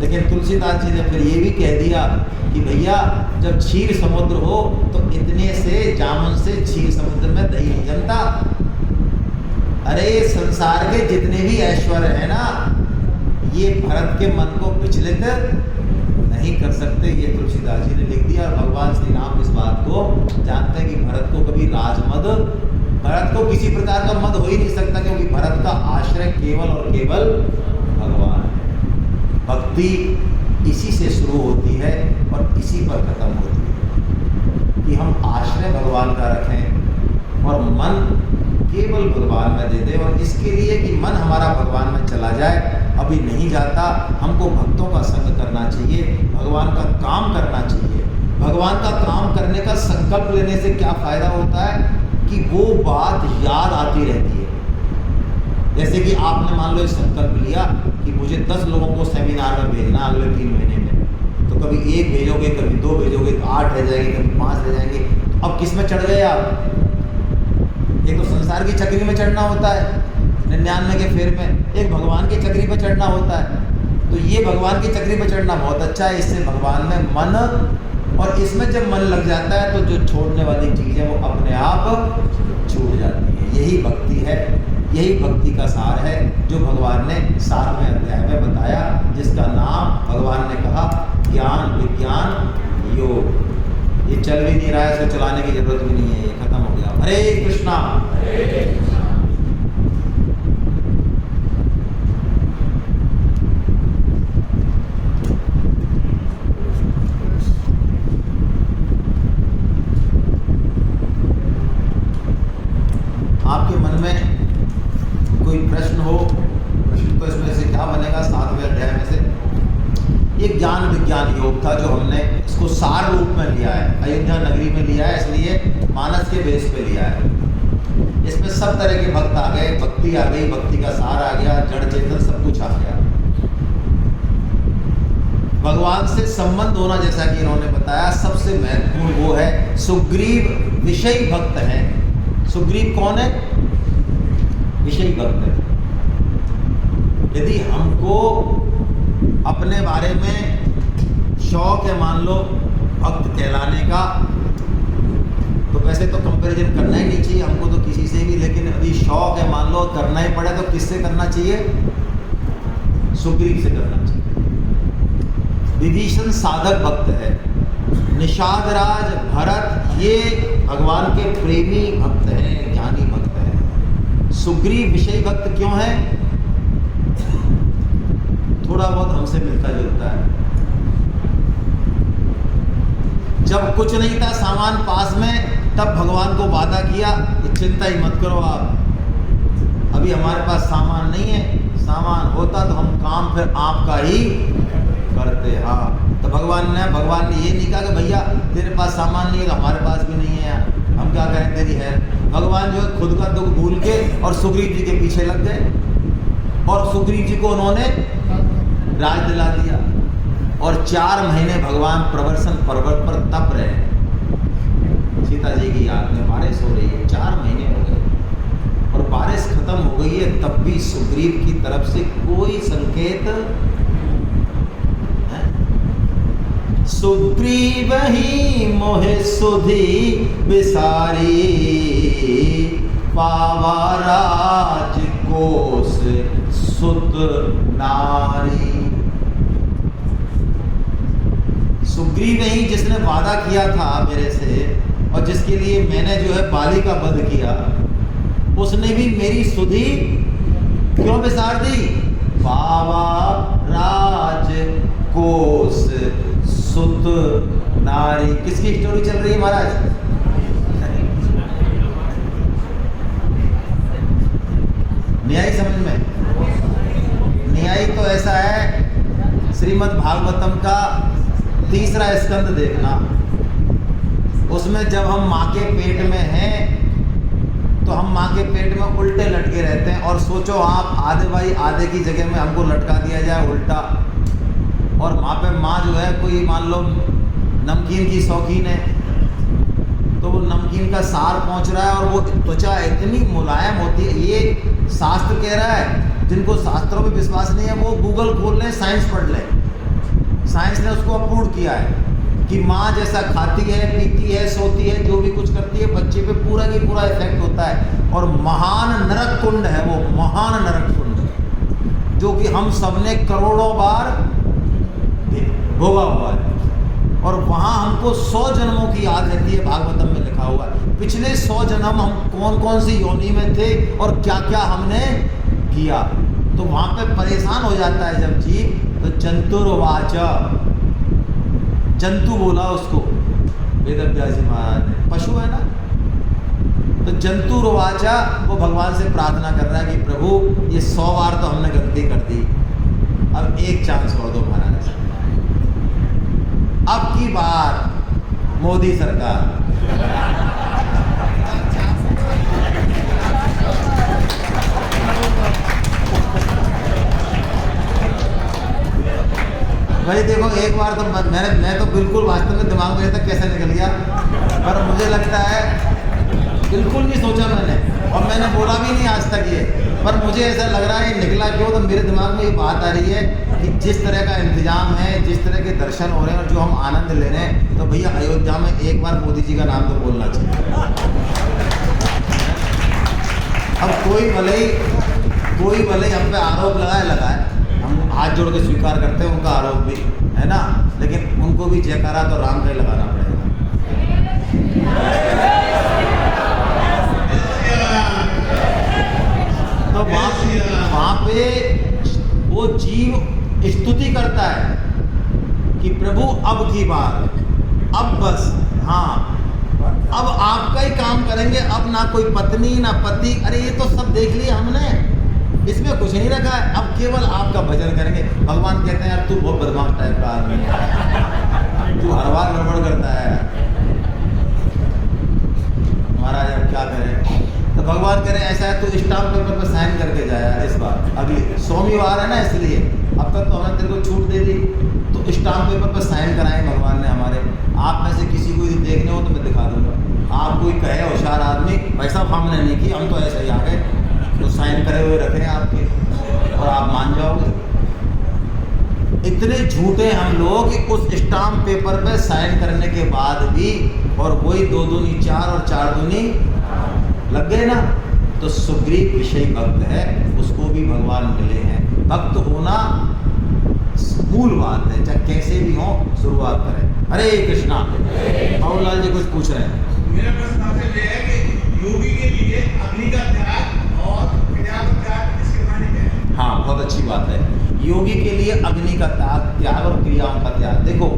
लेकिन तुलसीदास जी ने फिर ये भी कह दिया कि भैया जब क्षीर समुद्र हो तो इतने से जामुन से क्षीर समुद्र में दही नहीं जमता। अरे संसार के जितने भी ऐश्वर्य है ना, ये भरत के मन को विचलित नहीं कर सकते। ये तुलसीदास जी ने लिख दिया। और भगवान श्री राम इस बात को जानते हैं कि भरत को कभी राजमद, भरत को किसी प्रकार का मद हो ही नहीं सकता, क्योंकि भरत का आश्रय केवल और केवल भगवान है। भक्ति इसी से शुरू होती है और इसी पर खत्म होती है कि हम आश्रय भगवान का रखें और मन केवल भगवान में दे दे। और इसके लिए कि मन हमारा भगवान में चला जाए, अभी नहीं जाता, हमको भक्तों का संग करना चाहिए, भगवान का काम करना चाहिए। भगवान का काम करने का संकल्प लेने से क्या फायदा होता है कि वो बात याद आती रहती है। जैसे कि आपने मान लो एक संकल्प लिया कि मुझे 10 लोगों को सेमिनार में भेजना अगले 3 महीने में, तो कभी 1 भेजोगे, कभी 2 भेजोगे, तो 8 रह जाएंगे, कभी 5 रह जाएंगे। तो अब किस में चढ़ गए आप? एक तो संसार की चक्री में चढ़ना होता है 99 के फेर में, एक भगवान की चक्री पर चढ़ना होता है। तो ये भगवान की चक्री पर चढ़ना बहुत अच्छा है, इससे भगवान में मन, और इसमें जब मन लग जाता है तो जो छोड़ने वाली चीज़ है वो अपने आप छूट जाती है। यही भक्ति है, यही भक्ति का सार है जो भगवान ने 7वें अध्याय में बताया, जिसका नाम भगवान ने कहा ज्ञान विज्ञान योग। ये चल भी नहीं रहा है, इसको चलाने की जरूरत भी नहीं है, ये खत्म हो गया। हरे कृष्णा। आपके मन में कोई प्रश्न हो, प्रश्न तो इसमें से क्या बनेगा, 7वें अध्याय में से ये ज्ञान विज्ञान योग था जो हमने इसको सार रूप में लिया है, अयोध्या नगरी में लिया है, इसलिए मानस के बेस पे लिया है। इसमें सब तरह के भक्त आ गए, भक्ति आ गई, भक्ति का सार आ गया, जड़ चेतन सब कुछ आ गया। भगवान से संबंध होना, जैसा कि इन्होंने बताया, सबसे महत्वपूर्ण वो है सुग्रीव विषयी भक्त हैं। सुग्रीव कौन है? विषयी भक्त है। यदि हमको अपने बारे में शौक है, मान लो भक्त कहलाने का, तो वैसे तो कंपैरिजन करना ही नहीं चाहिए हमको तो किसी से भी, लेकिन यदि शौक है, मान लो करना ही पड़े, तो किससे करना चाहिए? सुग्रीव से करना चाहिए। विभीषण साधक भक्त है, निषाद राज भरत ये भगवान के प्रेमी भक्त हैं, ज्ञानी भक्त हैं। सुग्रीव विषयी भक्त क्यों है? थोड़ा बहुत हमसे मिलता जुलता है। जब कुछ नहीं था सामान पास में, तब भगवान को वादा किया कि चिंता ही मत करो आप, अभी हमारे पास सामान नहीं है, सामान होता तो हम काम फिर आपका ही करते। हाँ, तो भगवान ने ये नहीं कहा कि भैया तेरे पास सामान नहीं है तो हमारे पास भी नहीं है यार, हम क्या करें तेरी है। भगवान जो है खुद का दुख भूल के और सुग्रीव जी के पीछे लग गए और सुग्रीव जी को उन्होंने राज दिला दिया। और 4 महीने भगवान प्रवर्सन पर्वत पर तप रहे। सीता जी की याद में बारिश हो रही है, 4 महीने हो गए और बारिश खत्म हो गई है, तब भी सुग्रीव की तरफ से कोई संकेत। सुग्रीव ही मोहे सुधी विसारी, पावा राज कोस सुत नारी। सुग्रीव ही जिसने वादा किया था मेरे से और जिसके लिए मैंने जो है बाली का वध किया, उसने भी मेरी सुधि क्यों विसार दी? पावा राज कोस सुत नारी। किसकी स्टोरी चल रही है महाराज? न्याय समझ में? न्याय तो ऐसा है, श्रीमद् भागवतम का 3रा स्कंद देखना, उसमें जब हम माँ के पेट में हैं तो हम माँ के पेट में उल्टे लटके रहते हैं। और सोचो आप आधे भाई आधे की जगह में हमको लटका दिया जाए उल्टा, और वहाँ पे माँ जो है कोई मान लो नमकीन की शौकीन है तो वो नमकीन का सार पहुँच रहा है और वो त्वचा इतनी मुलायम होती है। ये शास्त्र कह रहा है, जिनको शास्त्रों पे विश्वास नहीं है वो गूगल खोल लें, साइंस पढ़ लें। साइंस ने उसको अप्रूव किया है कि माँ जैसा खाती है, पीती है, सोती है, जो भी कुछ करती है, बच्चे पे पूरा की पूरा इफेक्ट होता है। और महान नरक कुंड है वो, महान नरक कुंड, जो कि हम सबने करोड़ों बार भोगा हुआ है। और वहाँ हमको 100 जन्मों की याद रहती है, भागवतम में लिखा हुआ है पिछले 100 जन्म हम कौन कौन सी योनि में थे और क्या क्या हमने किया। तो वहाँ पे परेशान हो जाता है जब जीव। तो जंतुर्वाच, जंतु बोला उसको वेदव्यास जी महाराज ने, पशु है ना। तो जंतुर्वाचा वो भगवान से प्रार्थना कर रहा है कि प्रभु ये 100 बार तो हमने गलती कर दी, अब एक चांस और दो महाराज, अब की बार मोदी सरकार। भाई देखो एक बार तो मैं तो बिल्कुल वास्तव में दिमाग में तक कैसे निकल गया, पर मुझे लगता है बिल्कुल नहीं सोचा मैंने और मैंने बोला भी नहीं आज तक ये, पर मुझे ऐसा लग रहा है निकला क्यों। तो मेरे दिमाग में ये बात आ रही है कि जिस तरह का इंतजाम है, जिस तरह के दर्शन हो रहे हैं और जो हम आनंद ले रहे हैं, तो भैया अयोध्या में एक बार मोदी जी का नाम तो बोलना चाहिए। अब कोई भले हम पे आरोप लगाए, हम हाथ जोड़ के स्वीकार करते हैं उनका आरोप भी, है ना, लेकिन उनको भी जयकारा तो राम का ही लगाना पड़ेगा। तो वहाँ पे वो जीव स्तुति करता है कि प्रभु अब की बार, अब बस, हाँ अब आपका ही काम करेंगे, अब ना कोई पत्नी ना पति, अरे ये तो सब देख लिया हमने, इसमें कुछ नहीं रखा है, अब केवल आपका भजन करेंगे। भगवान कहते हैं यार तू बहुत बदमाश टाइप का आदमी है, तू हर बार गड़बड़ करता है महाराज, अब क्या करें। तो भगवान कह रहे हैं ऐसा है तू स्टाम्प पेपर पर साइन करके जाया इस बार, अगली 100वीं बार है ना, इसलिए अब तक तो हमने तेरे को छूट दे दी, तो स्टाम्प पेपर पर साइन कराए भगवान ने हमारे। आप में से किसी को यदि देखने हो तो मैं दिखा दूंगा। आप कोई कहे होशियार आदमी भाई साहब हमने नहीं की, हम तो ऐसे ही आ गए, तो साइन करे हुए रख रहे हैं आपके और आप मान जाओगे। इतने झूठे हम लोग कि उस स्टाम्प पेपर पे साइन करने के बाद भी, और वही 2 दूनी 4 और 4 दूनी लग गए ना। तो सुग्रीव विषय भक्त है, उसको भी भगवान मिले हैं। भक्त होना मूल बात है, चाहे कैसे भी हो शुरुआत करें। हरे कृष्णा। और लाल जी कुछ पूछ रहे हैं। मेरा प्रश्न आपसे ये है कि योगी के लिए अग्नि का त्याग और क्रिया का त्याग इसके मायने क्या है? हाँ बहुत अच्छी बात है। योगी के लिए अग्नि का त्याग और क्रियाओं का त्याग। देखो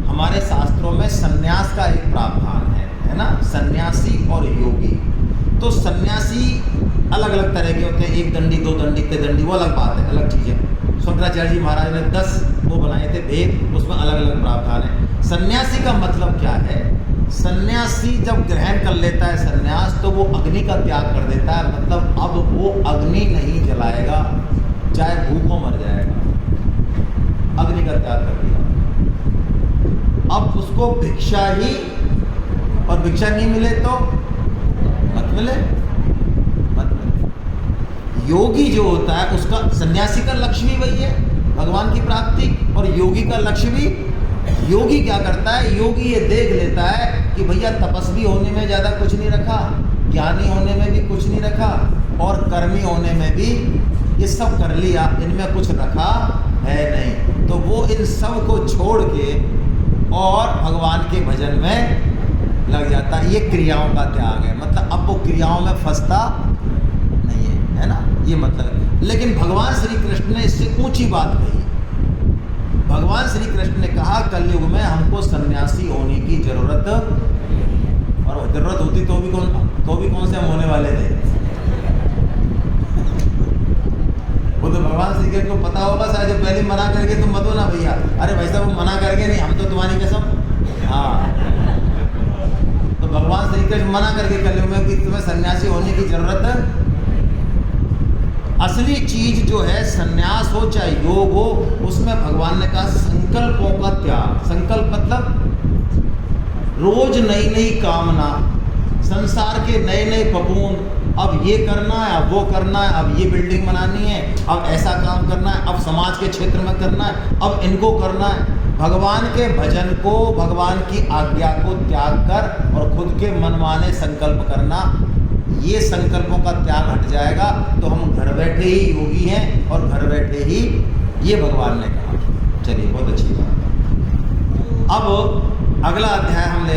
हमारे शास्त्रों में सन्यास का एक प्रावधान है ना, सन्यासी और योगी। तो सन्यासी अलग अलग तरह के होते हैं, एक दंडी, दो दंडी, त्रिदंडी, वो अलग बात है, अलग चीज़ है। शंकराचार्य जी महाराज ने 10 वो बनाए थे भेद, उसमें अलग अलग प्रावधान है। सन्यासी का मतलब क्या है? सन्यासी जब ग्रहण कर लेता है सन्यास, तो वो अग्नि का त्याग कर देता है, मतलब अब वो अग्नि नहीं जलाएगा, चाहे भूखों मर जाएगा, अग्नि का त्याग कर दिया। अब उसको भिक्षा ही, और भिक्षा नहीं मिले तो मत मिले, मत मिले। योगी जो होता है उसका, सन्यासी का लक्ष्य भी वही है, भगवान की प्राप्ति, और योगी का लक्ष्य भी। योगी क्या करता है? योगी ये देख लेता है कि भैया तपस्वी होने में ज़्यादा कुछ नहीं रखा, ज्ञानी होने में भी कुछ नहीं रखा, और कर्मी होने में भी ये सब कर लिया, इनमें कुछ रखा है नहीं, तो वो इन सब को छोड़ के और भगवान के भजन में लग जाता है। ये क्रियाओं का त्याग है, मतलब अब वो क्रियाओं में फंसता नहीं है ना, ये मतलब है। लेकिन भगवान श्री कृष्ण ने इससे ऊंची बात कही। भगवान श्री कृष्ण ने कहा कलयुग में हमको सन्यासी होने की जरूरत, और जरूरत होती तो भी कौन से हम होने वाले थे? वो तो भगवान श्री कृष्ण को पता होगा शायद, जब पहले मना करके तुम मत हो ना भैया, अरे भाई साहब वो मना करके नहीं, हम तो तुम्हारी कसम। हाँ, तो भगवान श्री कृष्ण मना करके कलयुग में कि तुम्हें सन्यासी होने की जरूरत। असली चीज जो है, सन्यास हो चाहे योग हो, उसमें भगवान ने कहा संकल्पों का त्याग। संकल्प मतलब रोज नई नई कामना, संसार के नए नए पपून, अब ये करना है, अब वो करना है, अब ये बिल्डिंग बनानी है, अब ऐसा काम करना है, अब समाज के क्षेत्र में करना है, अब इनको करना है। भगवान के भजन को, भगवान की आज्ञा को त्याग कर और खुद के मनमाने संकल्प करना, ये संकल्पों का त्याग हट जाएगा तो हम घर बैठे ही योगी हैं, और घर बैठे ही, ये भगवान ने कहा। चलिए, बहुत अच्छी बात। अब अगला अध्याय हम ले रहे हैं।